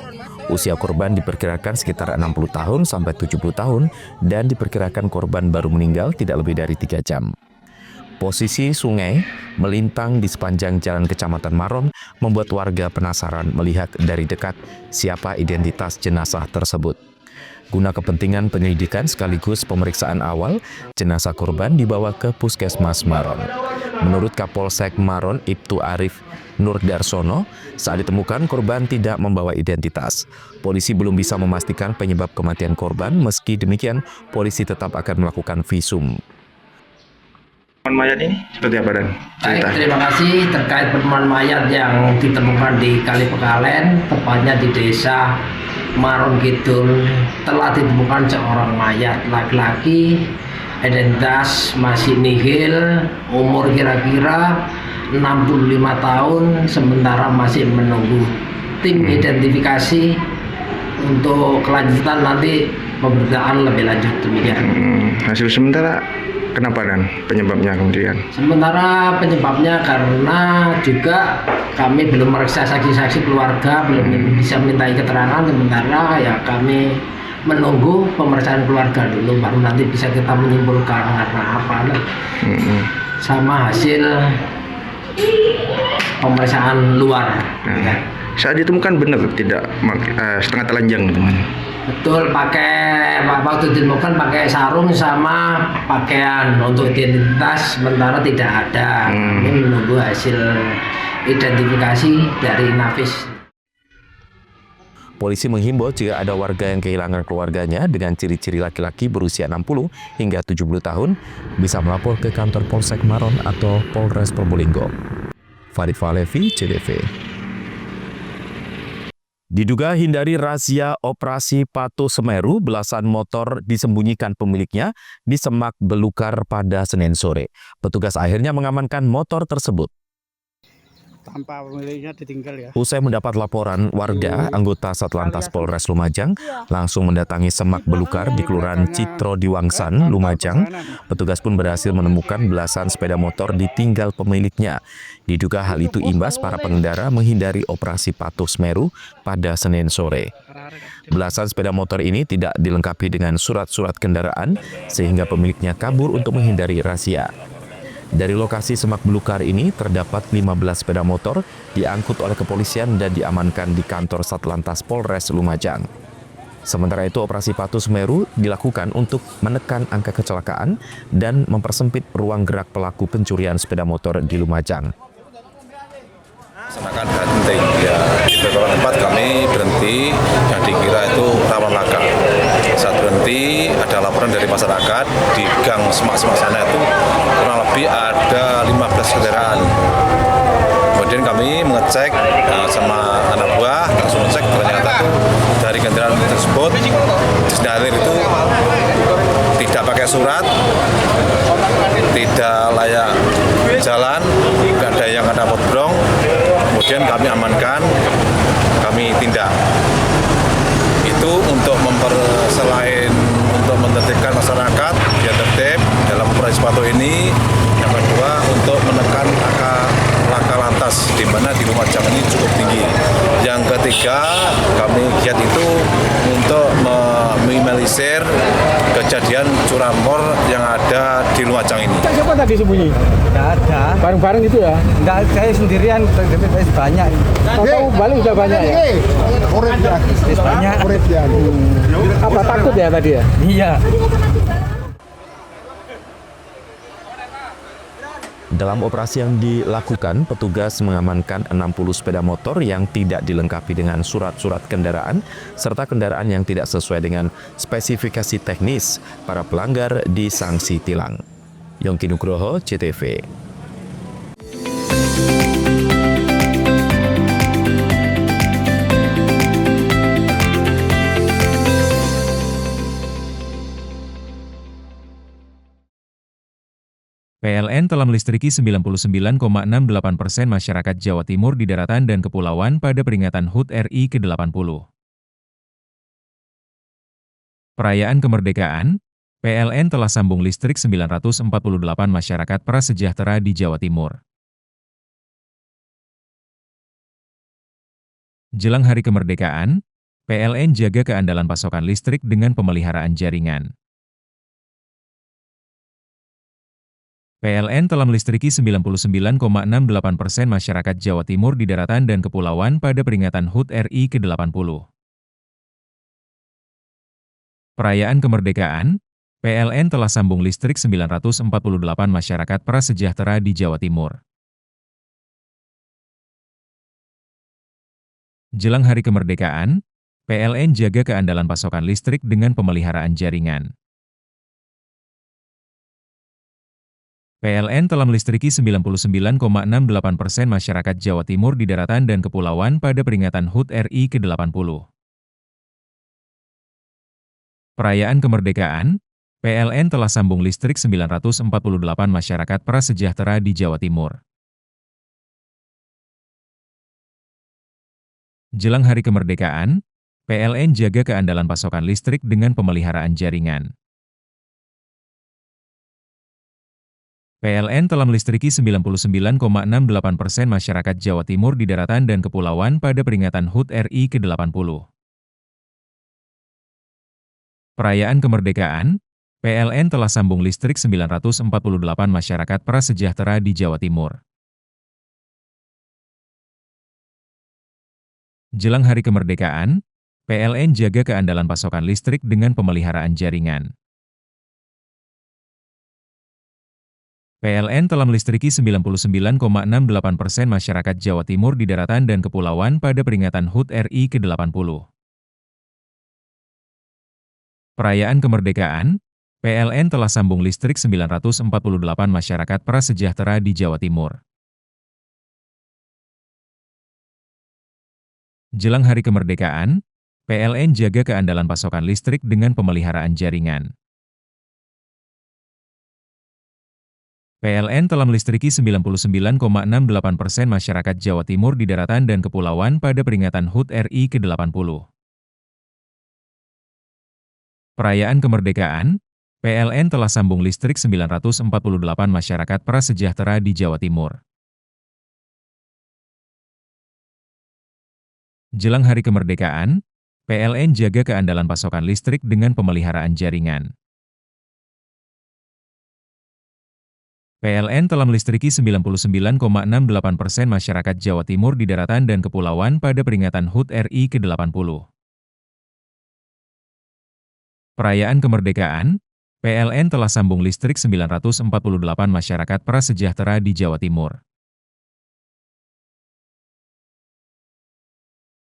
Usia korban diperkirakan sekitar 60 tahun sampai 70 tahun dan diperkirakan korban baru meninggal tidak lebih dari 3 jam. Posisi sungai melintang di sepanjang jalan Kecamatan Maron membuat warga penasaran melihat dari dekat siapa identitas jenazah tersebut. Guna kepentingan penyelidikan sekaligus pemeriksaan awal, jenazah korban dibawa ke Puskesmas Maron. Menurut Kapolsek Maron, Ibtu Arif Nurdarsono, saat ditemukan korban tidak membawa identitas. Polisi belum bisa memastikan penyebab kematian korban, meski demikian polisi tetap akan melakukan visum.
Mayat ini seperti apa, Dan?
Baik, terima kasih terkait penemuan mayat yang ditemukan di Kali Pekalen, tepatnya di Desa Maron Kidul. Telah ditemukan seorang mayat laki-laki, identitas masih nihil, umur kira-kira 65 tahun, sementara masih menunggu tim identifikasi untuk kelanjutan nanti pemberitaan lebih lanjut demikian.
Hasil sementara kenapa, Dan? Penyebabnya kemudian?
Sementara penyebabnya karena juga kami belum meriksa saksi-saksi keluarga, belum bisa mintai keterangan, sementara ya kami menunggu pemeriksaan keluarga dulu, baru nanti bisa kita menyimpulkan karena apa. Sama hasil pemeriksaan luar.
Saat ditemukan benar tidak setengah telanjang, teman?
Betul, waktu ditemukan pakai sarung sama pakaian. Untuk identitas sementara tidak ada. Kami menunggu hasil identifikasi dari Nafis.
Polisi menghimbau jika ada warga yang kehilangan keluarganya dengan ciri-ciri laki-laki berusia 60 hingga 70 tahun bisa melapor ke kantor Polsek Maron atau Polres Probolinggo. Farid Falevi, CTV. Diduga hindari razia operasi Patuh Semeru, belasan motor disembunyikan pemiliknya di Semak Belukar pada Senin sore. Petugas akhirnya mengamankan motor tersebut.
Tanpa pemiliknya ditinggal ya.
Usai mendapat laporan warga, anggota Satlantas Polres Lumajang langsung mendatangi Semak Belukar di Kelurahan Citro Diwangsan, Lumajang. Petugas pun berhasil menemukan belasan sepeda motor ditinggal pemiliknya. Diduga hal itu imbas para pengendara menghindari operasi Patuh Semeru pada Senin sore. Belasan sepeda motor ini tidak dilengkapi dengan surat-surat kendaraan sehingga pemiliknya kabur untuk menghindari razia. Dari lokasi Semak Belukar ini terdapat 15 sepeda motor diangkut oleh kepolisian dan diamankan di kantor Satlantas Polres Lumajang. Sementara itu operasi Patuh Semeru dilakukan untuk menekan angka kecelakaan dan mempersempit ruang gerak pelaku pencurian sepeda motor di Lumajang.
Laksanakan hunting ya, di beberapa tempat kami berhenti yang dikira itu rawan laka. Saat berhenti ada laporan dari masyarakat di gang Semak-Semak sana itu kurang lebih ada 15 kendaraan. Kemudian kami mengecek sama anak buah, langsung ngecek ternyata dari kendaraan tersebut disinyalir itu tidak pakai surat, tidak layak jalan, tidak ada yang ada potbrong. Kemudian kami amankan, kami tindak. Itu untuk selain untuk menertibkan masyarakat biar tertib dalam operasi Patuh ini. Yang kedua untuk menekan angka laka lantas di mana di Lumajang ini cukup tinggi. Yang ketiga kami giat itu untuk meminimalisir kejadian curanmor yang ada di Lumajang ini.
Siapa tadi sembunyi?
Tidak ada.
Bareng-bareng itu ya?
Enggak, saya sendirian, tapi banyak.
Tahu balik udah banyak ya?
Banyak.
Apa takut ya tadi ya?
Iya.
Dalam operasi yang dilakukan, petugas mengamankan 60 sepeda motor yang tidak dilengkapi dengan surat-surat kendaraan, serta kendaraan yang tidak sesuai dengan spesifikasi teknis. Para pelanggar disanksi tilang. Yongki Nugroho, CTV.
PLN telah melistriki 99,68% masyarakat Jawa Timur di daratan dan kepulauan pada peringatan HUT RI ke-80. Perayaan kemerdekaan, PLN telah sambung listrik 948 masyarakat prasejahtera di Jawa Timur. Jelang hari kemerdekaan, PLN jaga keandalan pasokan listrik dengan pemeliharaan jaringan. PLN telah melistriki 99,68% masyarakat Jawa Timur di daratan dan kepulauan pada peringatan HUT RI ke-80. Perayaan kemerdekaan, PLN telah sambung listrik 948 masyarakat prasejahtera di Jawa Timur. Jelang hari kemerdekaan, PLN jaga keandalan pasokan listrik dengan pemeliharaan jaringan. PLN telah melistriki 99,68% masyarakat Jawa Timur di daratan dan kepulauan pada peringatan HUT RI ke-80. Perayaan kemerdekaan, PLN telah sambung listrik 948 masyarakat prasejahtera di Jawa Timur. Jelang hari kemerdekaan, PLN jaga keandalan pasokan listrik dengan pemeliharaan jaringan. PLN telah melistriki 99,68% masyarakat Jawa Timur di daratan dan kepulauan pada peringatan HUT RI ke-80. Perayaan kemerdekaan, PLN telah sambung listrik 948 masyarakat prasejahtera di Jawa Timur. Jelang hari kemerdekaan, PLN jaga keandalan pasokan listrik dengan pemeliharaan jaringan. PLN telah melistriki 99,68% masyarakat Jawa Timur di daratan dan kepulauan pada peringatan HUT RI ke-80. Perayaan kemerdekaan, PLN telah sambung listrik 948 masyarakat prasejahtera di Jawa Timur. Jelang hari kemerdekaan, PLN jaga keandalan pasokan listrik dengan pemeliharaan jaringan. PLN telah melistriki 99,68% masyarakat Jawa Timur di daratan dan kepulauan pada peringatan HUT RI ke-80. Perayaan kemerdekaan, PLN telah sambung listrik 948 masyarakat prasejahtera di Jawa Timur. Jelang hari kemerdekaan, PLN jaga keandalan pasokan listrik dengan pemeliharaan jaringan. PLN telah melistriki 99,68% masyarakat Jawa Timur di daratan dan kepulauan pada peringatan HUT RI ke-80. Perayaan kemerdekaan, PLN telah sambung listrik 948 masyarakat prasejahtera di Jawa Timur.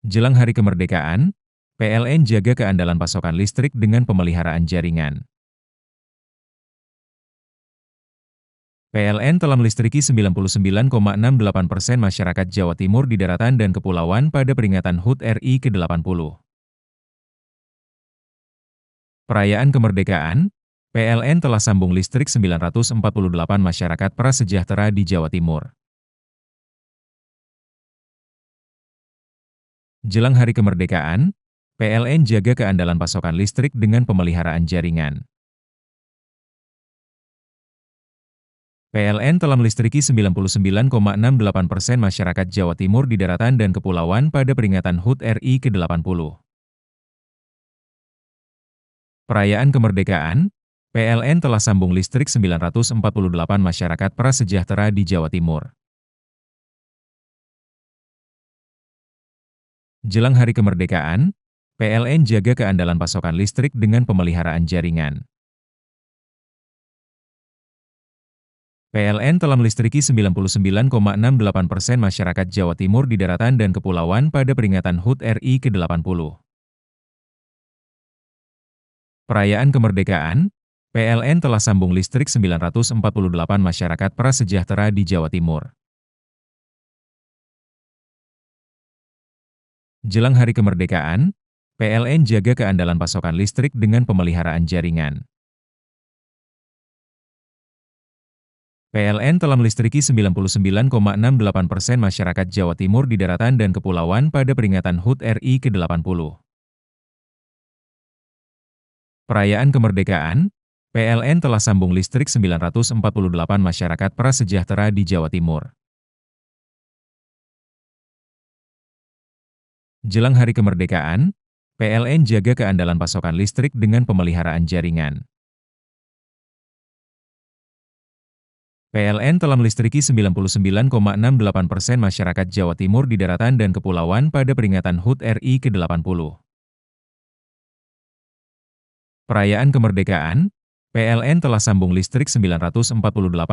Jelang hari kemerdekaan, PLN jaga keandalan pasokan listrik dengan pemeliharaan jaringan. PLN telah melistriki 99,68% masyarakat Jawa Timur di daratan dan kepulauan pada peringatan HUT RI ke-80. Perayaan kemerdekaan, PLN telah sambung listrik 948 masyarakat prasejahtera di Jawa Timur. Jelang hari kemerdekaan, PLN jaga keandalan pasokan listrik dengan pemeliharaan jaringan. PLN telah melistriki 99,68% masyarakat Jawa Timur di daratan dan kepulauan pada peringatan HUT RI ke-80. Perayaan kemerdekaan, PLN telah sambung listrik 948 masyarakat prasejahtera di Jawa Timur. Jelang hari kemerdekaan, PLN jaga keandalan pasokan listrik dengan pemeliharaan jaringan. PLN telah melistriki 99,68% masyarakat Jawa Timur di daratan dan kepulauan pada peringatan HUT RI ke-80. Perayaan kemerdekaan, PLN telah sambung listrik 948 masyarakat prasejahtera di Jawa Timur. Jelang hari kemerdekaan, PLN jaga keandalan pasokan listrik dengan pemeliharaan jaringan. PLN telah melistriki 99,68% masyarakat Jawa Timur di daratan dan kepulauan pada peringatan HUT RI ke-80. Perayaan kemerdekaan, PLN telah sambung listrik 948 masyarakat prasejahtera di Jawa Timur. Jelang hari kemerdekaan, PLN jaga keandalan pasokan listrik dengan pemeliharaan jaringan. PLN telah melistriki 99,68% masyarakat Jawa Timur di daratan dan kepulauan pada peringatan HUT RI ke-80. Perayaan kemerdekaan, PLN telah sambung listrik 948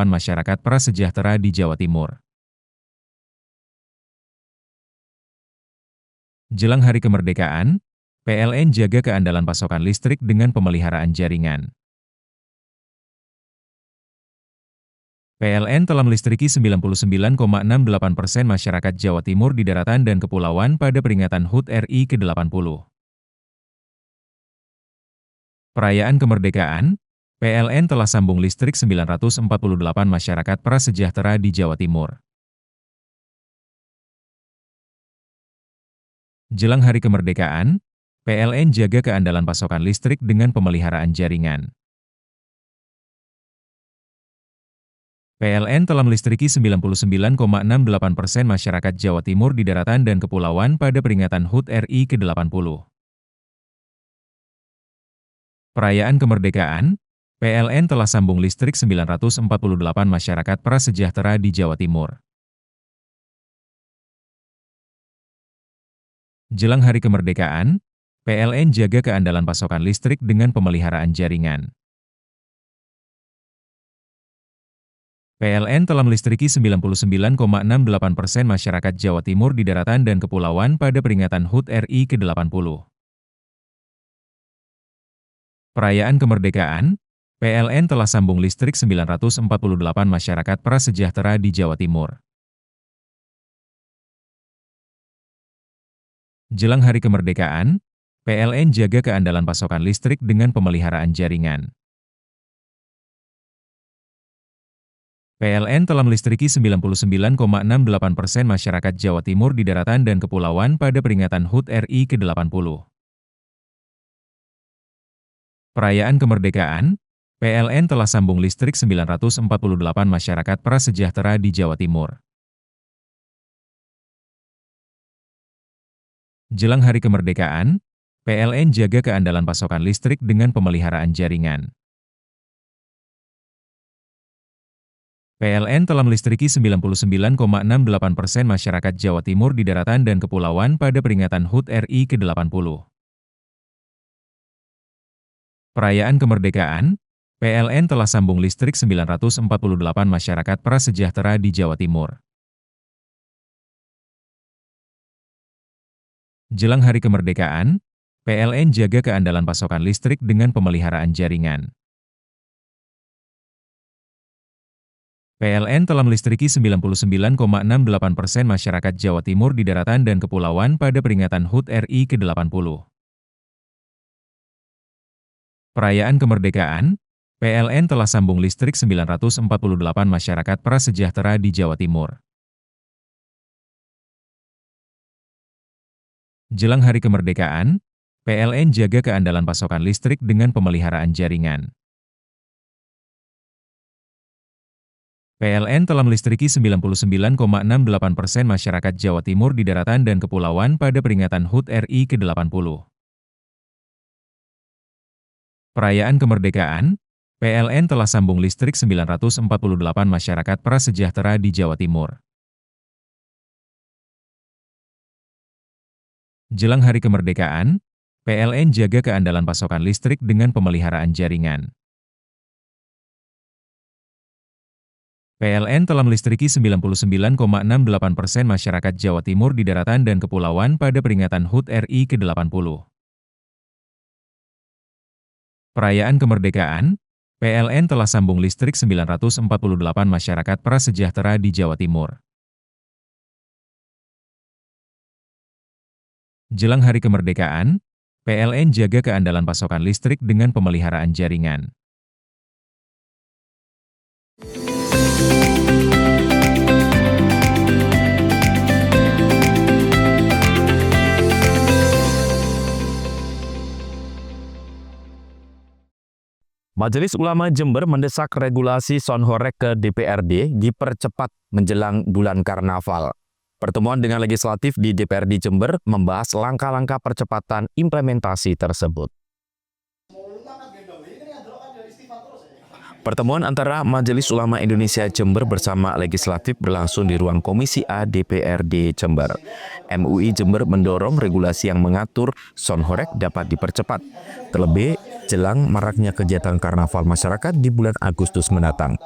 masyarakat prasejahtera di Jawa Timur. Jelang hari kemerdekaan, PLN jaga keandalan pasokan listrik dengan pemeliharaan jaringan. PLN telah melistriki 99,68% masyarakat Jawa Timur di daratan dan kepulauan pada peringatan HUT RI ke-80. Perayaan kemerdekaan, PLN telah sambung listrik 948 masyarakat prasejahtera di Jawa Timur. Jelang hari kemerdekaan, PLN jaga keandalan pasokan listrik dengan pemeliharaan jaringan. PLN telah melistriki 99,68% masyarakat Jawa Timur di daratan dan kepulauan pada peringatan HUT RI ke-80. Perayaan kemerdekaan, PLN telah sambung listrik 948 masyarakat prasejahtera di Jawa Timur. Jelang hari kemerdekaan, PLN jaga keandalan pasokan listrik dengan pemeliharaan jaringan. PLN telah melistriki 99,68% masyarakat Jawa Timur di daratan dan kepulauan pada peringatan HUT RI ke-80. Perayaan kemerdekaan, PLN telah sambung listrik 948 masyarakat prasejahtera di Jawa Timur. Jelang hari kemerdekaan, PLN jaga keandalan pasokan listrik dengan pemeliharaan jaringan. PLN telah melistriki 99,68% masyarakat Jawa Timur di daratan dan kepulauan pada peringatan HUT RI ke-80. Perayaan kemerdekaan, PLN telah sambung listrik 948 masyarakat prasejahtera di Jawa Timur. Jelang hari kemerdekaan, PLN jaga keandalan pasokan listrik dengan pemeliharaan jaringan. PLN telah melistriki 99,68% masyarakat Jawa Timur di daratan dan kepulauan pada peringatan HUT RI ke-80. Perayaan kemerdekaan, PLN telah sambung listrik 948 masyarakat prasejahtera di Jawa Timur. Jelang hari kemerdekaan, PLN jaga keandalan pasokan listrik dengan pemeliharaan jaringan. PLN telah melistriki 99,68% masyarakat Jawa Timur di daratan dan kepulauan pada peringatan HUT RI ke-80. Perayaan kemerdekaan, PLN telah sambung listrik 948 masyarakat prasejahtera di Jawa Timur. Jelang hari kemerdekaan, PLN jaga keandalan pasokan listrik dengan pemeliharaan jaringan. PLN telah melistriki 99,68% masyarakat Jawa Timur di daratan dan kepulauan pada peringatan HUT RI ke-80. Perayaan kemerdekaan, PLN telah sambung listrik 948 masyarakat prasejahtera di Jawa Timur. Jelang hari kemerdekaan, PLN jaga keandalan pasokan listrik dengan pemeliharaan jaringan. PLN telah melistriki 99,68% masyarakat Jawa Timur di daratan dan kepulauan pada peringatan HUT RI ke-80. Perayaan kemerdekaan, PLN telah sambung listrik 948 masyarakat prasejahtera di Jawa Timur. Jelang hari kemerdekaan, PLN jaga keandalan pasokan listrik dengan pemeliharaan jaringan.
Majelis Ulama Jember mendesak regulasi Sonhorek ke DPRD dipercepat menjelang bulan Karnaval. Pertemuan dengan legislatif di DPRD Jember membahas langkah-langkah percepatan implementasi tersebut. Pertemuan antara Majelis Ulama Indonesia Jember bersama legislatif berlangsung di ruang Komisi A DPRD Jember. MUI Jember mendorong regulasi yang mengatur Sonhorek dapat dipercepat, terlebih jelang maraknya kegiatan karnaval masyarakat di bulan Agustus mendatang.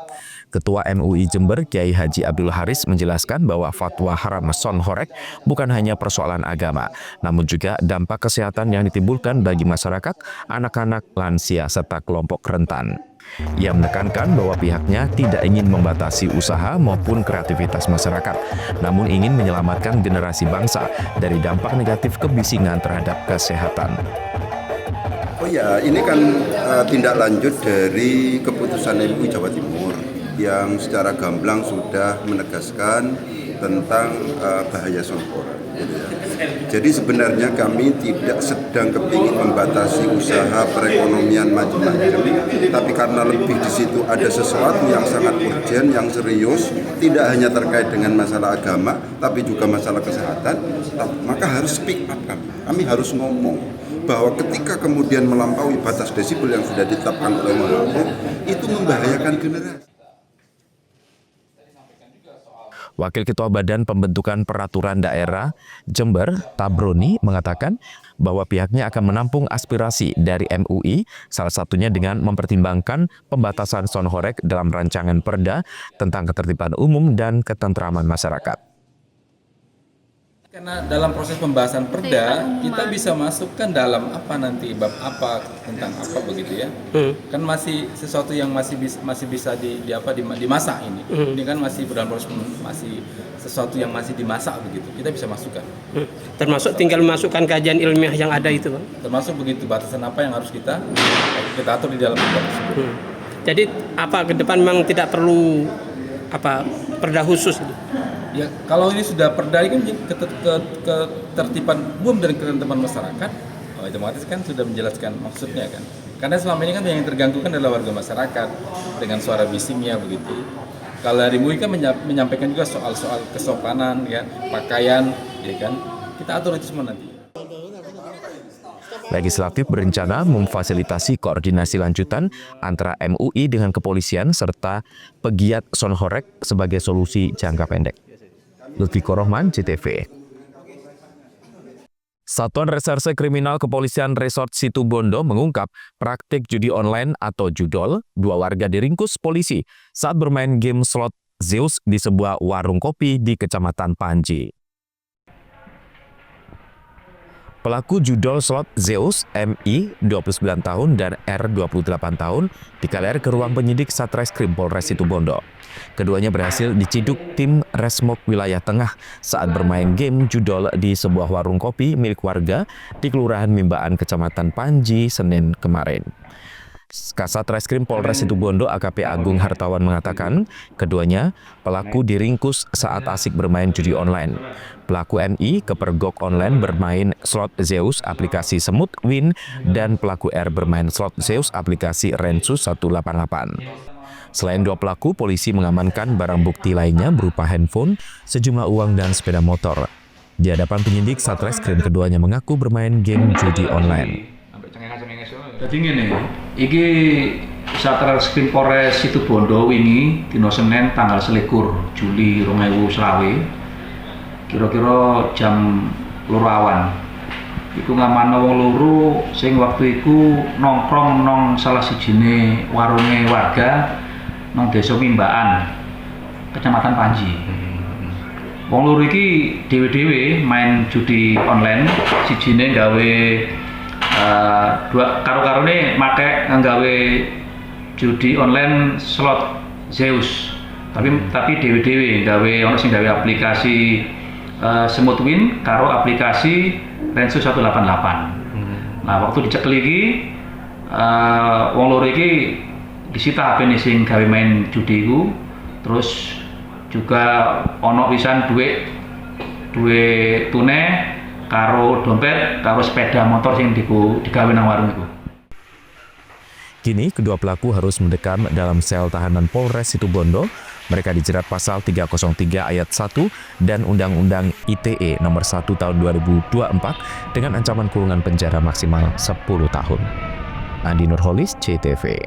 Ketua MUI Jember, Kiai Haji Abdul Haris menjelaskan bahwa fatwa haram Sonhorek bukan hanya persoalan agama, namun juga dampak kesehatan yang ditimbulkan bagi masyarakat, anak-anak, lansia, serta kelompok rentan. Ia menekankan bahwa pihaknya tidak ingin membatasi usaha maupun kreativitas masyarakat, namun ingin menyelamatkan generasi bangsa dari dampak negatif kebisingan terhadap kesehatan.
Oh ya, ini kan tindak lanjut dari keputusan MUI Jawa Timur yang secara gamblang sudah menegaskan tentang bahaya sonhorek. Jadi sebenarnya kami tidak sedang kepingin membatasi usaha perekonomian macam-macam, tapi karena lebih di situ ada sesuatu yang sangat urgent, yang serius, tidak hanya terkait dengan masalah agama, tapi juga masalah kesehatan, maka harus speak up kami. Kami harus ngomong bahwa ketika kemudian melampaui batas desibel yang sudah ditetapkan oleh WHO, itu membahayakan generasi.
Wakil Ketua Badan Pembentukan Peraturan Daerah Jember, Tabroni, mengatakan bahwa pihaknya akan menampung aspirasi dari MUI, salah satunya dengan mempertimbangkan pembatasan sonhorek dalam rancangan perda tentang ketertiban umum dan ketentraman masyarakat.
Karena dalam proses pembahasan perda, kita bisa masukkan dalam apa nanti, bab apa, tentang apa begitu ya. Kan masih sesuatu yang masih bisa dimasak ini. Ini kan masih dalam proses, masih sesuatu yang masih dimasak begitu. Kita bisa masukkan.
Termasuk tinggal masukkan kajian ilmiah yang ada itu, Bang.
Termasuk begitu, batasan apa yang harus kita atur di dalam perda tersebut.
Jadi apa ke depan memang tidak perlu perda khusus?
Ya, kalau ini sudah perda kan ketertiban umum dan ketertiban masyarakat, otomatis kan sudah menjelaskan maksudnya kan. Karena selama ini kan yang terganggu kan adalah warga masyarakat dengan suara bisingnya begitu. Kalau dari MUI kan menyampaikan juga soal-soal kesopanan ya, pakaian, ya kan. Kita atur itu semua nanti.
Legislatif berencana memfasilitasi koordinasi lanjutan antara MUI dengan kepolisian serta pegiat sonhorek sebagai solusi jangka pendek. Lutfi Rohman, CTV. Satuan Reserse Kriminal Kepolisian Resort Situbondo mengungkap praktik judi online atau judol. 2 warga diringkus polisi saat bermain game slot Zeus di sebuah warung kopi di Kecamatan Panji. Pelaku judol slot Zeus, MI, 29 tahun, dan R, 28 tahun, dikaler ke ruang penyidik Satreskrim Polres Situbondo. Keduanya berhasil diciduk tim Resmob Wilayah Tengah saat bermain game judol di sebuah warung kopi milik warga di Kelurahan Mimbaan, Kecamatan Panji, Senin kemarin. Kasat Reskrim Polres Situbondo AKP Agung Hartawan mengatakan keduanya pelaku diringkus saat asik bermain judi online. Pelaku MI kepergok online bermain slot Zeus aplikasi Semut Win dan pelaku R bermain slot Zeus aplikasi Rensus 188. Selain 2 pelaku, polisi mengamankan barang bukti lainnya berupa handphone, sejumlah uang dan sepeda motor. Di hadapan penyidik Satreskrim keduanya mengaku bermain game judi online.
Jadi ngene, iki Satreskrim Polres Situbondo wingi dina Senin tanggal 21 Juli 2020 kira-kira jam 2 awan. Iku ngamano wong loro sing waktu iku nongkrong nang salah sijine warunge warga nang Desa Mimbaan. Kecamatan Panji. Wong loro iki dhewe-dhewe main judi online, sijine gawe karo-karone make nggawe judi online slot Zeus. Tapi dhewe-dhewe gawe ono sing gawe aplikasi Smooth Win karo aplikasi Rensu 188. Nah, waktu dicekel iki wong loro iki disita HP sing gawe main judi iku. Terus juga ono pisan duit tunai karo dompet karo sepeda motor sing digawe nang warung iku.
Kini kedua pelaku harus mendekam dalam sel tahanan Polres Situbondo. Mereka dijerat pasal 303 ayat 1 dan Undang-Undang ITE nomor 1 tahun 2024 dengan ancaman kurungan penjara maksimal 10 tahun. Andi Nurholis, CTV.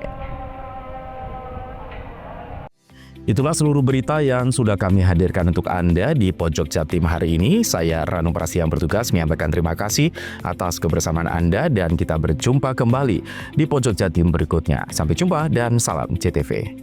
Itulah seluruh berita yang sudah kami hadirkan untuk Anda di Pojok Jatim hari ini. Saya Ranu Prastia yang bertugas menyampaikan terima kasih atas kebersamaan Anda dan kita berjumpa kembali di Pojok Jatim berikutnya. Sampai jumpa dan salam CTV.